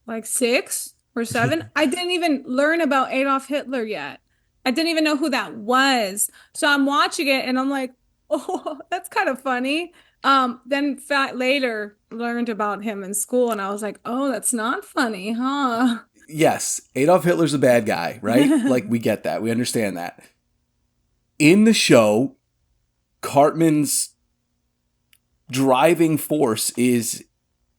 like 6 or 7. I didn't even learn about Adolf Hitler yet. I didn't even know who that was. So I'm watching it and I'm like, oh, that's kind of funny. Then later learned about him in school and I was like, oh, that's not funny, huh? Yes, Adolf Hitler's a bad guy, right? Like, we get that. We understand that. In the show, Cartman's driving force is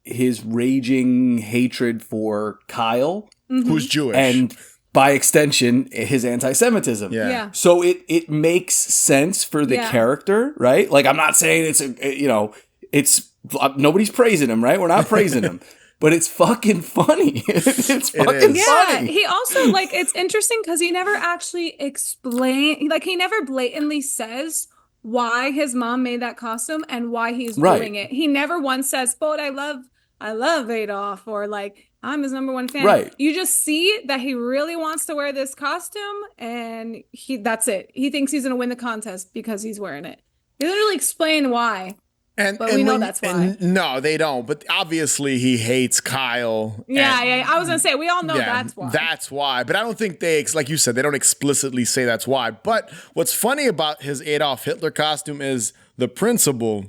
his raging hatred for Kyle, who's Jewish. And by extension, his anti-Semitism. Yeah. So it makes sense for the character, right? Like, I'm not saying it's nobody's praising him, right? We're not praising him. But it's fucking funny. It's fucking funny. He also, like, it's interesting because he never actually he never blatantly says why his mom made that costume and why he's doing it. He never once says, but I love Adolf, or like, I'm his number one fan. Right. You just see that he really wants to wear this costume and that's it. He thinks he's going to win the contest because he's wearing it. He doesn't really explain why. But we know that's why. No, they don't. But obviously he hates Kyle. Yeah. I was going to say, we all know that's why. That's why. But I don't think like you said, they don't explicitly say that's why. But what's funny about his Adolf Hitler costume is the principal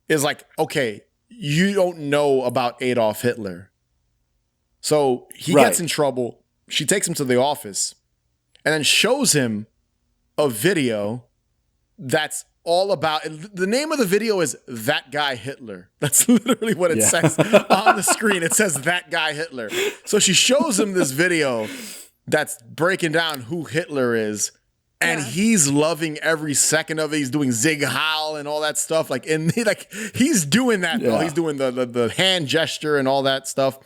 is like, okay, you don't know about Adolf Hitler. So he gets in trouble. She takes him to the office and then shows him a video that's all about, the name of the video is That Guy Hitler. That's literally what it says on the screen. It says That Guy Hitler. So she shows him this video that's breaking down who Hitler is. And he's loving every second of it. He's doing Zig Heil and all that stuff. He's doing that though. He's doing the hand gesture and all that stuff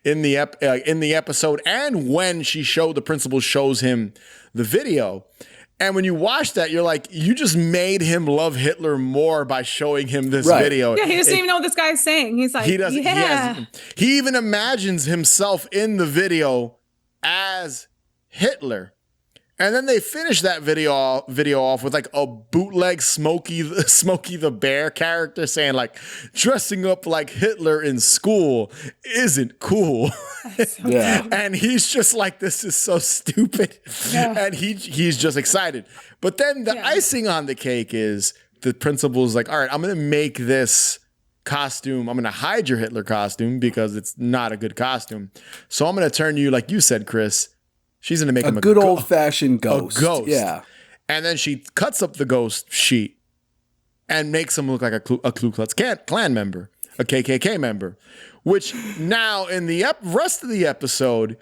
in the episode. And when the principal shows him the video. And when you watch that, you're like, you just made him love Hitler more by showing him this video. Yeah, he doesn't even know what this guy's saying. He's like, he even imagines himself in the video as Hitler. And then they finish that video off with like a bootleg Smokey the Bear character saying like, dressing up like Hitler in school isn't cool. And he's just like, this is so stupid. And he's just excited. But then the icing on the cake is the principal's like, all right, I'm going to make this costume. I'm going to hide your Hitler costume because it's not a good costume. So I'm going to turn you, like you said, Chris, she's going to make him a good old-fashioned ghost. A ghost. Yeah. And then she cuts up the ghost sheet and makes him look like a Ku Klux Klan member. a KKK member, which now in the rest of the episode,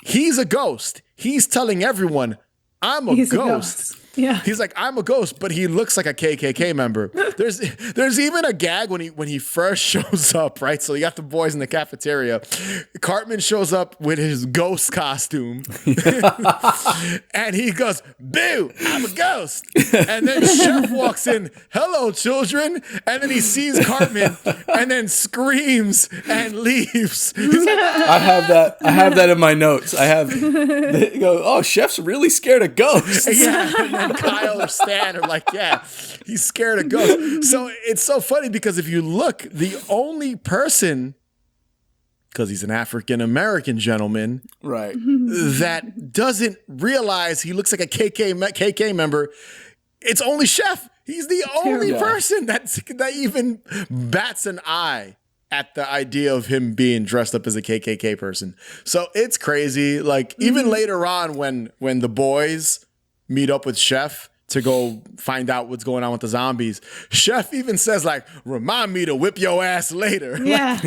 he's a ghost. He's telling everyone, I'm a ghost. Yeah. He's like, I'm a ghost, but he looks like a KKK member. There's even a gag when he first shows up, right? So you got the boys in the cafeteria. Cartman shows up with his ghost costume. And he goes, boo, I'm a ghost. And then Chef walks in, hello, children. And then he sees Cartman and then screams and leaves. He's like, I have that in my notes. They go, oh, Chef's really scared of ghosts. yeah. And then Kyle or Stan are like, yeah, he's scared of ghosts. So it's so funny because if you look, the only person, because he's an African-American gentleman, Right. that doesn't realize he looks like a KK member, it's only Chef. He's the only person that even bats an eye at the idea of him being dressed up as a KKK person. So it's crazy. Like even later on when the boys meet up with Chef to go find out what's going on with the zombies, Chef even says like, remind me to whip your ass later. Yeah.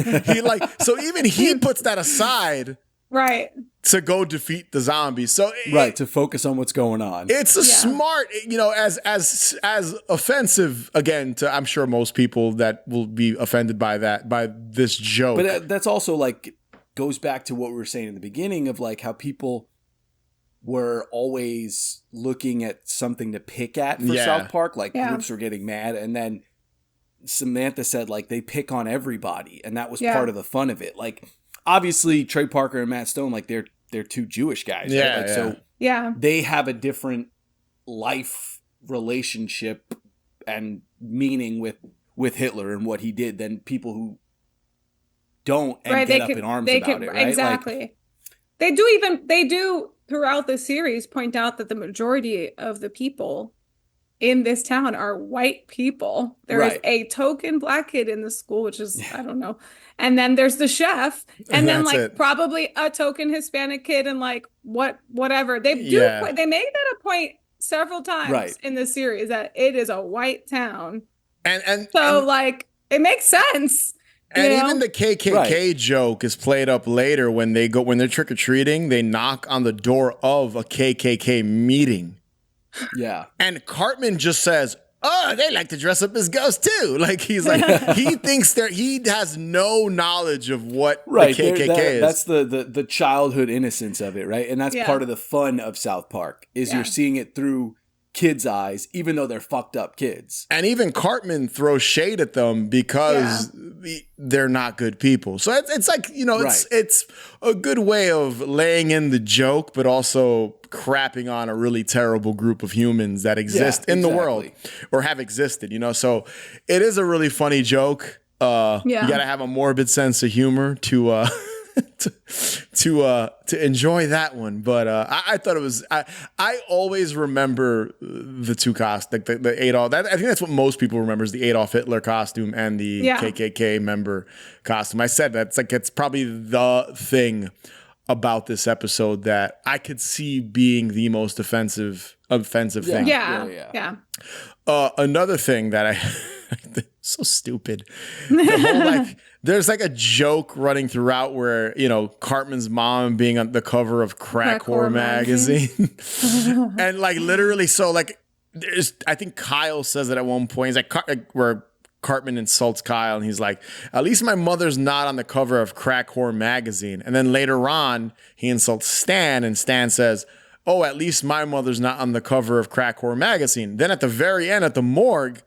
So even he puts that aside Right. to go defeat the zombies. So To focus on what's going on. it's a smart, as offensive again to I'm sure most people that will be offended by this joke. But that's also like goes back to what we were saying in the beginning of like how people were always looking at something to pick at for South Park. Like groups were getting mad, and then Samantha said like they pick on everybody, and that was part of the fun of it. Like obviously Trey Parker and Matt Stone, like they're two Jewish guys, right? So they have a different life relationship and meaning with Hitler and what he did than people who don't and get up in arms about it, right? Exactly. Like, they do throughout the series point out that the majority of the people in this town are white people. There is a token black kid in the school, which is, I don't know. And then there's the chef, and then like probably a token Hispanic kid, and like whatever. They do they make that a point several times in the series that it is a white town. And like it makes sense. And even the KKK joke is played up later when they're trick-or-treating, they knock on the door of a KKK meeting. Yeah. And Cartman just says, oh, they like to dress up as ghosts too. Like he's like, he thinks he has no knowledge of what the KKK is. That's the childhood innocence of it, right? And that's part of the fun of South Park is you're seeing it through kids' eyes, even though they're fucked up kids. And even Cartman throws shade at them because they're not good people. So it's like, it's a good way of laying in the joke, but also crapping on a really terrible group of humans that exist in the world or have existed, So it is a really funny joke. You got to have a morbid sense of humor to to enjoy that one, but I thought it was. I always remember the two costumes, like the Adolf. I think that's what most people remember is the Adolf Hitler costume and the KKK member costume. I said it's probably the thing about this episode that I could see being the most offensive thing. Yeah. Another thing that so stupid. The whole there's like a joke running throughout where, Cartman's mom being on the cover of Crack Horror magazine. And like literally, so like I think Kyle says it at one point. He's like, where Cartman insults Kyle and he's like, at least my mother's not on the cover of Crack Horror magazine. And then later on, he insults Stan and Stan says, oh, at least my mother's not on the cover of Crack Horror magazine. Then at the very end, at the morgue,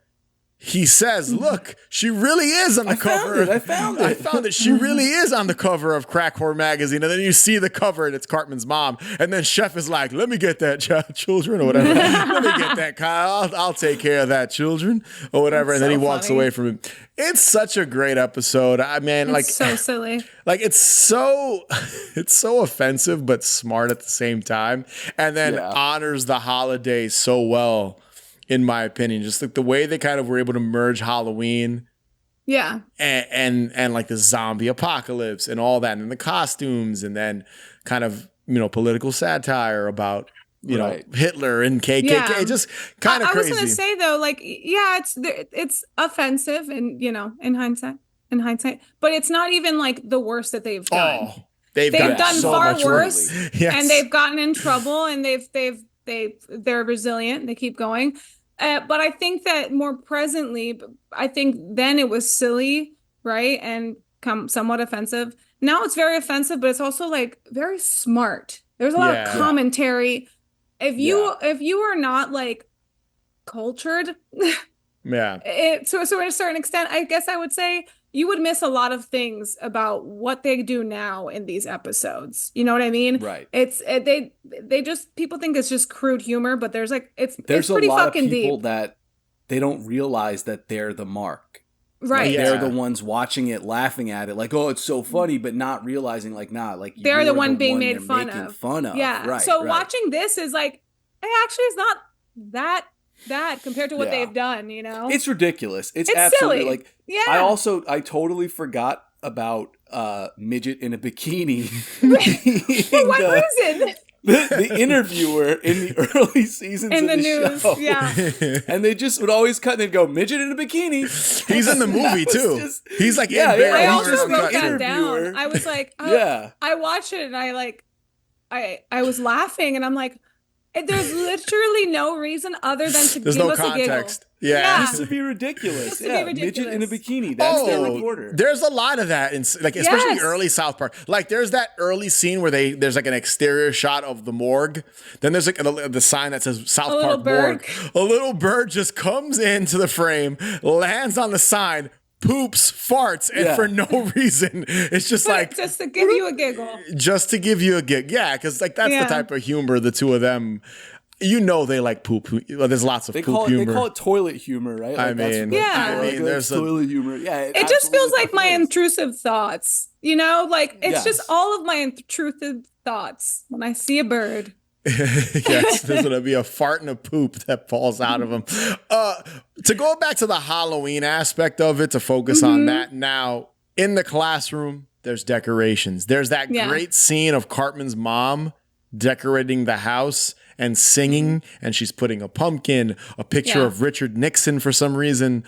he says, look, she really is on the cover. I found it. She really is on the cover of Crack Horror magazine. And then you see the cover and it's Cartman's mom. And then Chef is like, let me get that children or whatever. Let me get that, Kyle. I'll take care of that children or whatever. That's and then he walks away from him. It's such a great episode. I mean, it's so silly. Like it's so offensive, but smart at the same time. And then honors the holiday so well. In my opinion, just like the way they kind of were able to merge Halloween, and like the zombie apocalypse and all that, and the costumes, and then kind of political satire about Hitler and KKK, just kind of crazy. I was gonna say though, like it's offensive, and in hindsight, in hindsight, but it's not even like the worst that they've done. Oh, they've done so far much worse, Yes. and they've gotten in trouble, and they're resilient. They keep going. But I think that more presently, I think then it was silly, right, and somewhat offensive. Now it's very offensive, but it's also like very smart. There's a lot of commentary. If you are not like cultured, Yeah. to a certain extent, I guess I would say you would miss a lot of things about what they do now in these episodes. You know what I mean? Right. It's they just, people think it's just crude humor, but there's it's pretty a lot fucking of people deep. that they don't realize that they're the mark. Right. Like, Yeah. they're the ones watching it, laughing at it, like, oh, it's so funny, but not realizing, like, nah, like They're the you're one being they're made fun making of. fun of. Yeah. Right. So right. watching this is like, it actually is not that compared to what Yeah. thing done, you know? It's ridiculous. It's It's absolutely silly. like. Yeah. I totally forgot about midget in a bikini. For what reason? The interviewer in the early seasons In of the the news, show. yeah. And they just would always cut and they'd go, midget in a bikini. He's in the movie That was too. just- He's like Yeah, in yeah, Barry I he's also just Horner's wrote the that interviewer. down. I was like, oh, Yeah. I watched it and I was laughing and I'm like, there's literally no reason other than to There's give no us context. a giggle. Yeah. Used to be ridiculous. Used to be Yeah, midget in a ridiculous. bikini. That's their Oh, reporter. there's a lot of that in like especially Yes. early South Park. Like there's that early scene where there's like an exterior shot of the morgue. Then there's like the sign that says South A little Park bird. Morgue. A little bird just comes into the frame, lands on the sign, poops, farts, and Yeah. for no reason. It's just like Just to give you a giggle. just to give you a gig. Yeah, because like that's Yeah. the type of humor the two of them. You know they like poop. Well, there's lots of They poop call humor. it toilet humor, right? I that's mean, what Yeah. people I like, mean, that's there's a toilet humor. Yeah, It just feels absolutely like my fucking is. intrusive thoughts, you know? Like, it's Yes. just all of my intrusive thoughts when I see a bird. Yes, there's gonna be a fart and a poop that falls out of him. To go back to the Halloween aspect of it, to focus on that now, in the classroom, there's decorations. There's that Yeah. great scene of Cartman's mom decorating the house and singing, and she's putting a pumpkin, a picture Yeah. of Richard Nixon for some reason.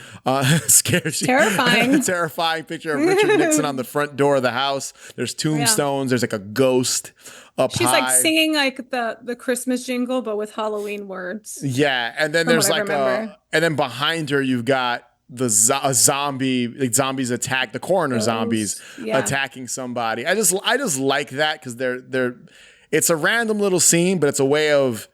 Scares you. Terrifying. Terrifying picture of Richard Nixon on the front door of the house. There's tombstones. There's like a ghost up She's high. like singing like the Christmas jingle, but with Halloween words. Yeah, and then From there's what I like remember. and then behind her you've got a zombie, like zombies attack the coroner zombies yeah. attacking somebody. I just like that because they're it's a random little scene, but it's a way of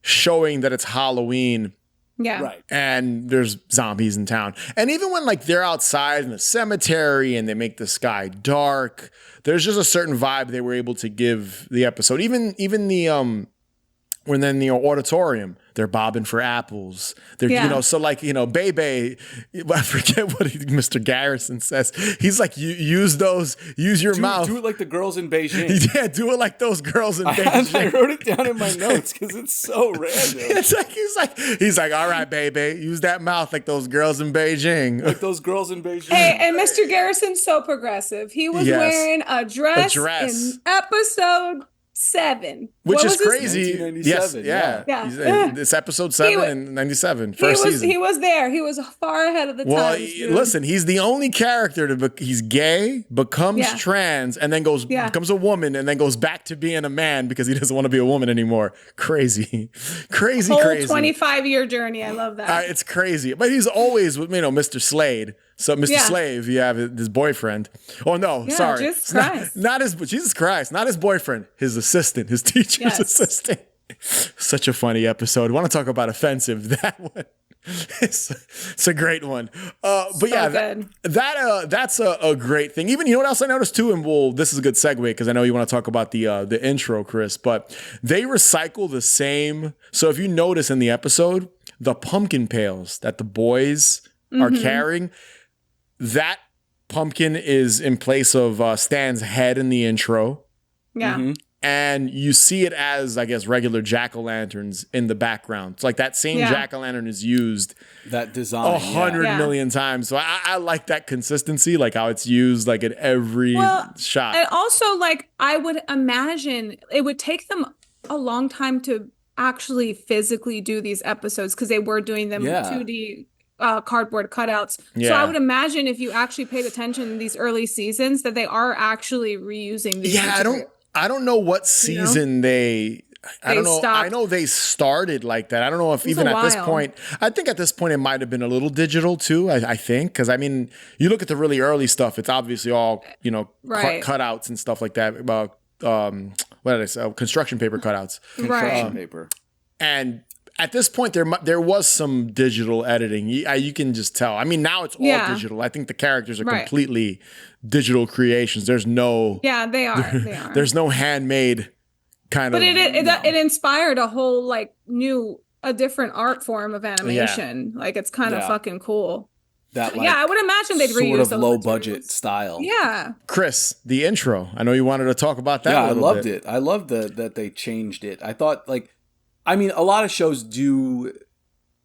showing that it's Halloween. Yeah. Right. And there's zombies in town. And even when like they're outside in the cemetery and they make the sky dark, there's just a certain vibe they were able to give the episode. Even the when they're in the auditorium, they're bobbing for apples. They're, Yeah. you know, so like, you know, Bebe, I forget what Mr. Garrison says. He's like, use your mouth. Do it like the girls in Beijing. Yeah, do it like those girls in I Beijing. wrote it down in my notes because it's so random. It's like, he's like, all right, baby, use that mouth like those girls in Beijing. Like those girls in Beijing. Hey, and Mr. Garrison's so progressive. He was Yes. wearing a dress dress. in episode 7. Which What is was his- crazy. 1997, Yes, yeah. He's- Yeah. It's episode 7 wa- in 97, He first was, season. he was there. He was far ahead of the Well, times. dude. listen, he's the only character he's gay, becomes Yeah. trans, and then Yeah. becomes a woman, and then goes back to being a man because he doesn't want to be a woman anymore. Crazy, crazy, Whole crazy. 25-year journey. I love that. It's crazy, but he's always with Mr. Slade. So Mr. Yeah. Slave, you have his boyfriend. Oh no, Yeah, sorry, Jesus It's not- Christ. not his Jesus Christ, not his boyfriend, his assistant, his teacher's Yes. assistant. Such a funny episode. Want to talk about offensive? That one, it's a great one. But So yeah, good. that's a great thing. Even you know what else I noticed too, and this is a good segue because I know you want to talk about the intro, Chris. But they recycle the same. So if you notice in the episode, the pumpkin pails that the boys are carrying, that pumpkin is in place of Stan's head in the intro. yeah. Mm-hmm. And you see it as, I guess, regular jack-o'-lanterns in the background. It's like that same Yeah. jack-o'-lantern is used That design. 100 Yeah. million times. So I like that consistency, like how it's used like in every shot. And also, like, I would imagine it would take them a long time to actually physically do these episodes because they were doing them Yeah. 2D cardboard cutouts. So Yeah. I would imagine if you actually paid attention in these early seasons that they are actually reusing these. Yeah, I don't know what season I don't know. stopped. I know they started like that. I don't know if was even a at this while. point, I think at this point it might have been a little digital too. I think because I mean, you look at the really early stuff; it's obviously all Right. cutouts and stuff like that. About what did I say? Construction paper cutouts. Construction paper. And at this point, there was some digital editing. You can just tell. I mean, now it's all Yeah. digital. I think the characters are Right. completely digital creations. There's no Yeah, they are. They are. there's no handmade kind But of. it inspired a whole a different art form of animation. Like it's kind of Yeah. fucking cool. That Yeah, I would imagine they'd sort reuse of those low materials. budget style. Yeah. Chris, the intro. I know you wanted to talk about that. Yeah, a I little loved bit. it. I loved that they changed it. I thought I mean, a lot of shows do,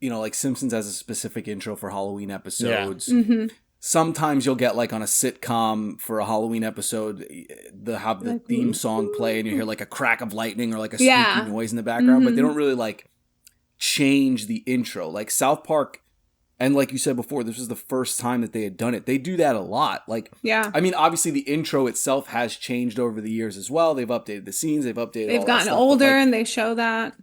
like Simpsons has a specific intro for Halloween episodes. Mm-hmm. Sometimes you'll get on a sitcom for a Halloween episode, they'll have the theme song play and you hear a crack of lightning or a spooky Yeah. noise in the background, but they Mhm. don't really change the intro. Like South Park, and like you said before, this was the first time that they had done it. They do that a lot. Yeah. I mean, obviously the intro itself has changed over the years as well. They've updated the scenes, they've updated. They've all that gotten stuff, but, older and they show that.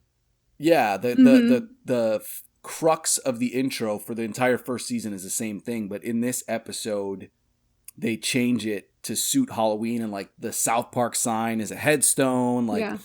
yeah, Mhm. the crux of the intro for the entire first season is the same thing, but in this episode, they change it to suit Halloween, and the South Park sign is a headstone. Yeah.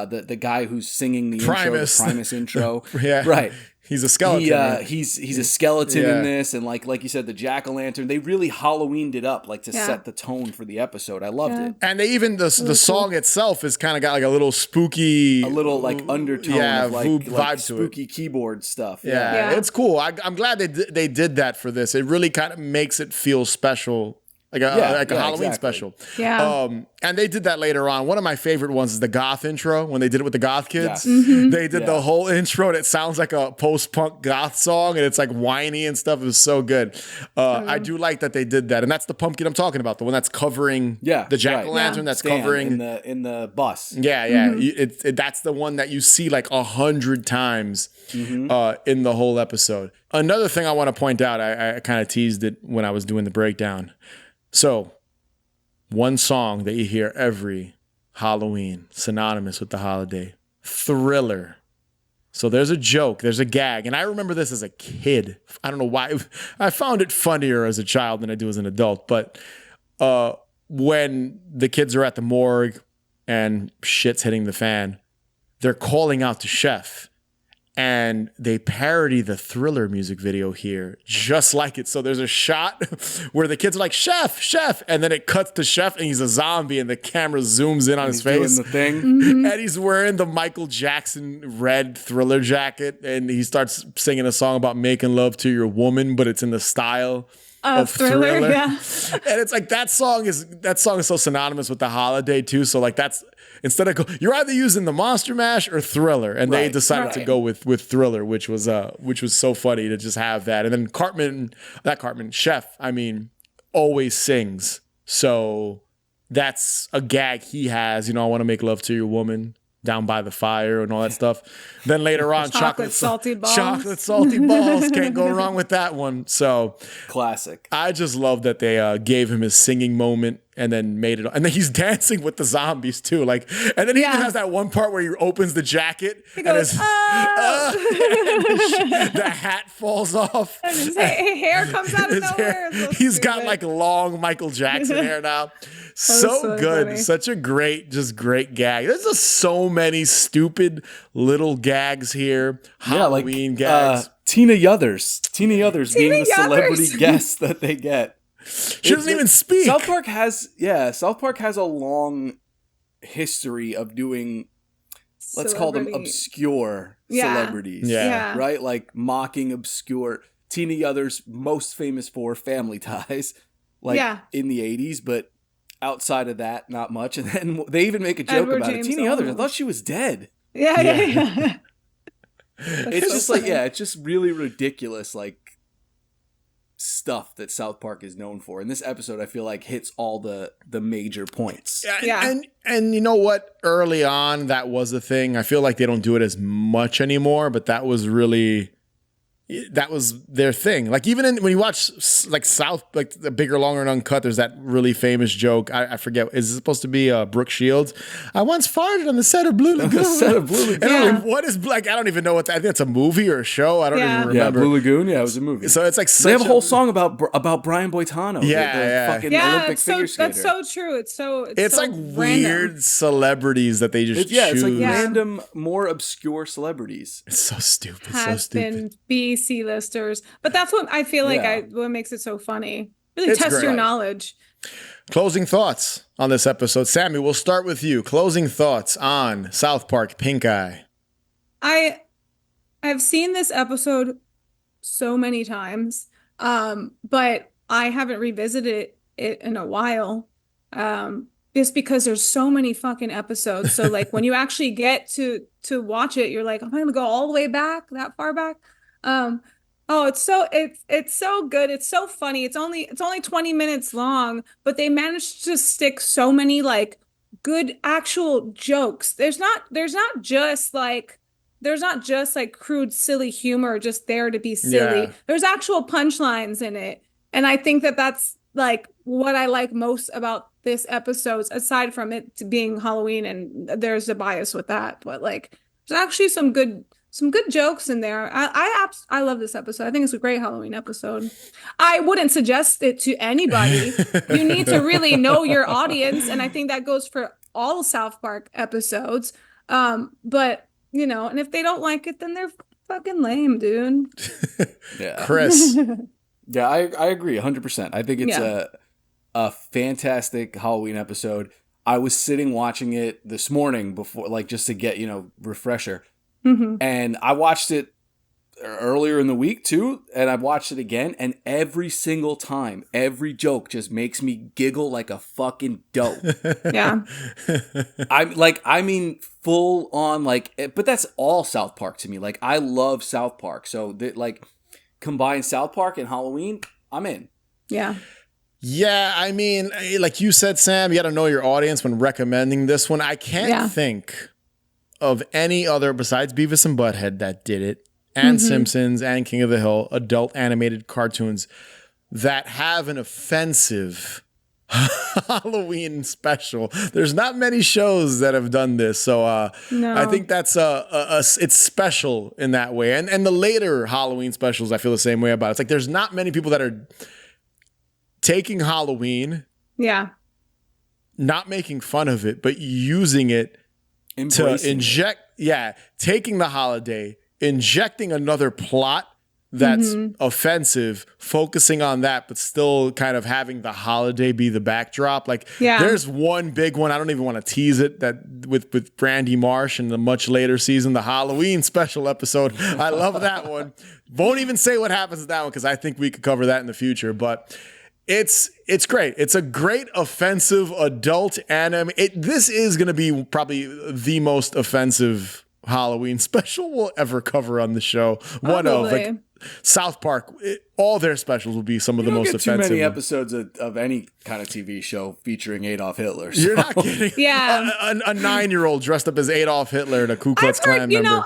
The guy who's singing the Primus. Primus intro, Yeah. right. He's a skeleton. right? He's a skeleton Yeah. in this, and like you said, the jack-o'-lantern. They really Halloweened it up, to Yeah. set the tone for the episode. I loved Yeah. it. And they even the song itself is kind of got a little spooky, A little undertone yeah, of vibe to it. spooky keyboard stuff. Yeah, Yeah. it's cool. I'm glad they did that for this. It really kind of makes it feel special, like a Halloween exactly. special. Yeah. And they did that later on. One of my favorite ones is the goth intro when they did it with the goth kids. Yeah. Mm-hmm. They did the Yeah. whole intro, and it sounds like a post-punk goth song, and it's whiny and stuff. It was so good. I do like that they did that, and that's the pumpkin I'm talking about, the one that's covering the jack-o'-lantern. right. That's Stan covering in the bus. Yeah. That's the one that you see 100 times in the whole episode. Another thing I want to point out, I kind of teased it when I was doing the breakdown. So, one song that you hear every Halloween, synonymous with the holiday, Thriller. So there's a joke, there's a gag, and I remember this as a kid. I don't know why. I found it funnier as a child than I do as an adult, but when the kids are at the morgue and shit's hitting the fan, they're calling out to Chef, and they parody the Thriller music video here, just like it. So there's a shot where the kids are like, Chef, Chef, and then it cuts to Chef, and he's a zombie, and the camera zooms in on his He's face. doing the thing. And he's wearing the Michael Jackson red Thriller jacket, and he starts singing a song about making love to your woman, but it's in the style of Thriller. Yeah. And it's that song is so synonymous with the holiday too. So that's instead of you're either using the Monster Mash or Thriller, and they Right, decided to go with Thriller, which was so funny to just have that. And then Chef, I mean, always sings. So that's a gag he has. I want to make love to your woman down by the fire and all that stuff. Then later on, Chocolate salty balls. Chocolate salty balls. Can't go wrong with that one. So Classic. I just love that they gave him his singing moment and then made it. And then he's dancing with the zombies too. And then he even has that one part where he opens the jacket He goes, and the hat falls off. and his hair comes out of His nowhere. hair- It's so he's got stupid. long Michael Jackson hair now. So so good. funny. Such a great gag. There's just so many stupid little gags here. Halloween gags. Tina Yothers. Tina Yothers being the celebrity Yothers. guest that they get. She doesn't even speak. South Park has a long history of doing, let's call them Celebrity. obscure Yeah. celebrities. Yeah. Right? Mocking obscure. Tina Yothers, most famous for Family Ties, in the 80s, but outside of that, not much. And then they even make a joke Edward about James it. Tina Yothers, I Olmos. thought she was dead. Yeah. It's so just funny. it's just really ridiculous, stuff that South Park is known for. And this episode, I feel like hits all the major points. Yeah. And you know what? Early on, that was a thing. I feel like they don't do it as much anymore, but that was really that was their thing. Like even when you watch like South, like the Bigger, Longer, and Uncut, there's that really famous joke. I forget. Is it supposed to be Brooke Shields? I once farted on the set of Blue Lagoon. And what is like? I don't even know what that. I think it's a movie or a show. I don't even remember. Yeah, Blue Lagoon. Yeah, it was a movie. So it's like they have a whole song about Brian Boitano. Yeah, the fucking Olympic figure skater. That's so true. It's so like random. Weird celebrities that they just choose. It's like random, more obscure celebrities. It's so stupid. Been B-C listers, but that's what I feel like. What makes it so funny. Really test your knowledge. Closing thoughts on this episode, Sammy. We'll start with you. Closing thoughts on South Park Pinkeye. I've seen this episode so many times, but I haven't revisited it in a while. Just because there's so many fucking episodes. So like when you actually get to watch it, you're like, I'm gonna go all the way back, that far back. It's so good. It's so funny. It's only 20 minutes long, but they managed to stick so many like good actual jokes. There's not just like crude silly humor just there to be silly. Yeah. There's actual punchlines in it. And I think that's like what I like most about this episode, aside from it being Halloween, and there's a bias with that, but like there's actually some good jokes in there. I love this episode. I think it's a great Halloween episode. I wouldn't suggest it to anybody. You need to really know your audience, and I think that goes for all South Park episodes. But and if they don't like it, then they're fucking lame, dude. Yeah, Chris. Yeah, I agree 100%. I think it's a fantastic Halloween episode. I was sitting watching it this morning before, like, just to get, refresher. Mm-hmm. And I watched it earlier in the week too, and I've watched it again, and every single time, every joke just makes me giggle like a fucking dope. Yeah. I mean, full on, like, but that's all South Park to me. Like, I love South Park. So combine South Park and Halloween, I'm in. Yeah. Yeah, I mean, like you said, Sam, you got to know your audience when recommending this one. I can't think of any other besides Beavis and Butthead that did it, and Simpsons and King of the Hill, adult animated cartoons that have an offensive Halloween special. There's not many shows that have done this, so no. I think that's it's special in that way. And the later Halloween specials, I feel the same way about it. It's like there's not many people that are taking Halloween, not making fun of it, but using it to inject, taking the holiday, injecting another plot that's offensive, focusing on that, but still kind of having the holiday be the backdrop. Like, there's one big one, I don't even want to tease it, that with Brandy Marsh in the much later season, the Halloween special episode. I love that one. Won't even say what happens to that one because I think we could cover that in the future, but it's great. It's a great offensive adult anime. This is going to be probably the most offensive Halloween special we'll ever cover on the show. One of, like, South Park, all their specials will be some of the most offensive. Too many episodes of any kind of TV show featuring Adolf Hitler. So. You're not kidding. Yeah, a 9-year-old dressed up as Adolf Hitler and a Ku Klux Klan member.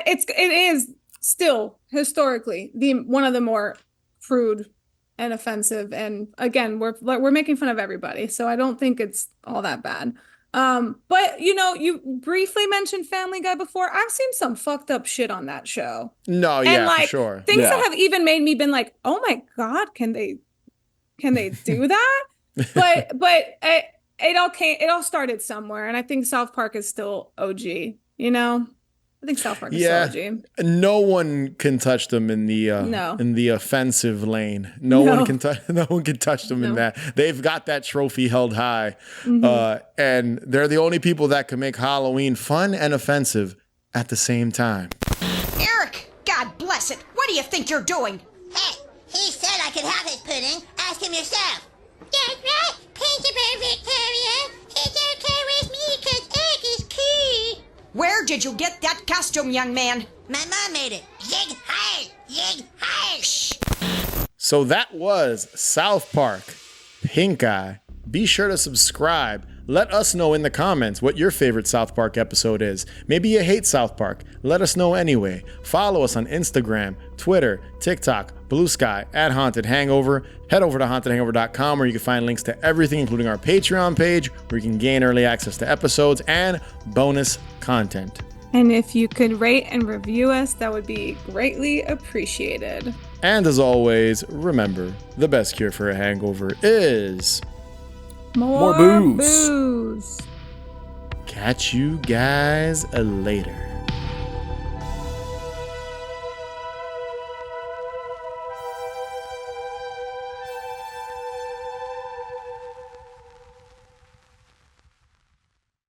It is still historically one of the more crude and offensive, and again, we're making fun of everybody, so I don't think it's all that bad. But you briefly mentioned Family Guy before. I've seen some fucked up shit on that show. No, and for sure. Things that have even made me been like, oh my God, can they do that? but it all started somewhere, and I think South Park is still OG, I think South Park is still OG. No one can touch them in the offensive lane. No one can touch them in that. They've got that trophy held high, and they're the only people that can make Halloween fun and offensive at the same time. Eric, God bless it. What do you think you're doing? Hey, he said I could have his pudding. Ask him yourself. That's right, Principal Victoria. It's okay with me because egg is key. Where did you get that costume, young man? My mom made it. Yig hi! Yig hi! Shh! So that was South Park Pinkeye. Be sure to subscribe let us know in the comments what your favorite South Park episode is. Maybe you hate South Park. Let us know anyway. Follow us on Instagram, Twitter, TikTok, Blue Sky, at Haunted Hangover. Head over to hauntedhangover.com where you can find links to everything, including our Patreon page, where you can gain early access to episodes and bonus content. And if you could rate and review us, that would be greatly appreciated. And as always, remember, the best cure for a hangover is More booze. booze. Catch you guys later.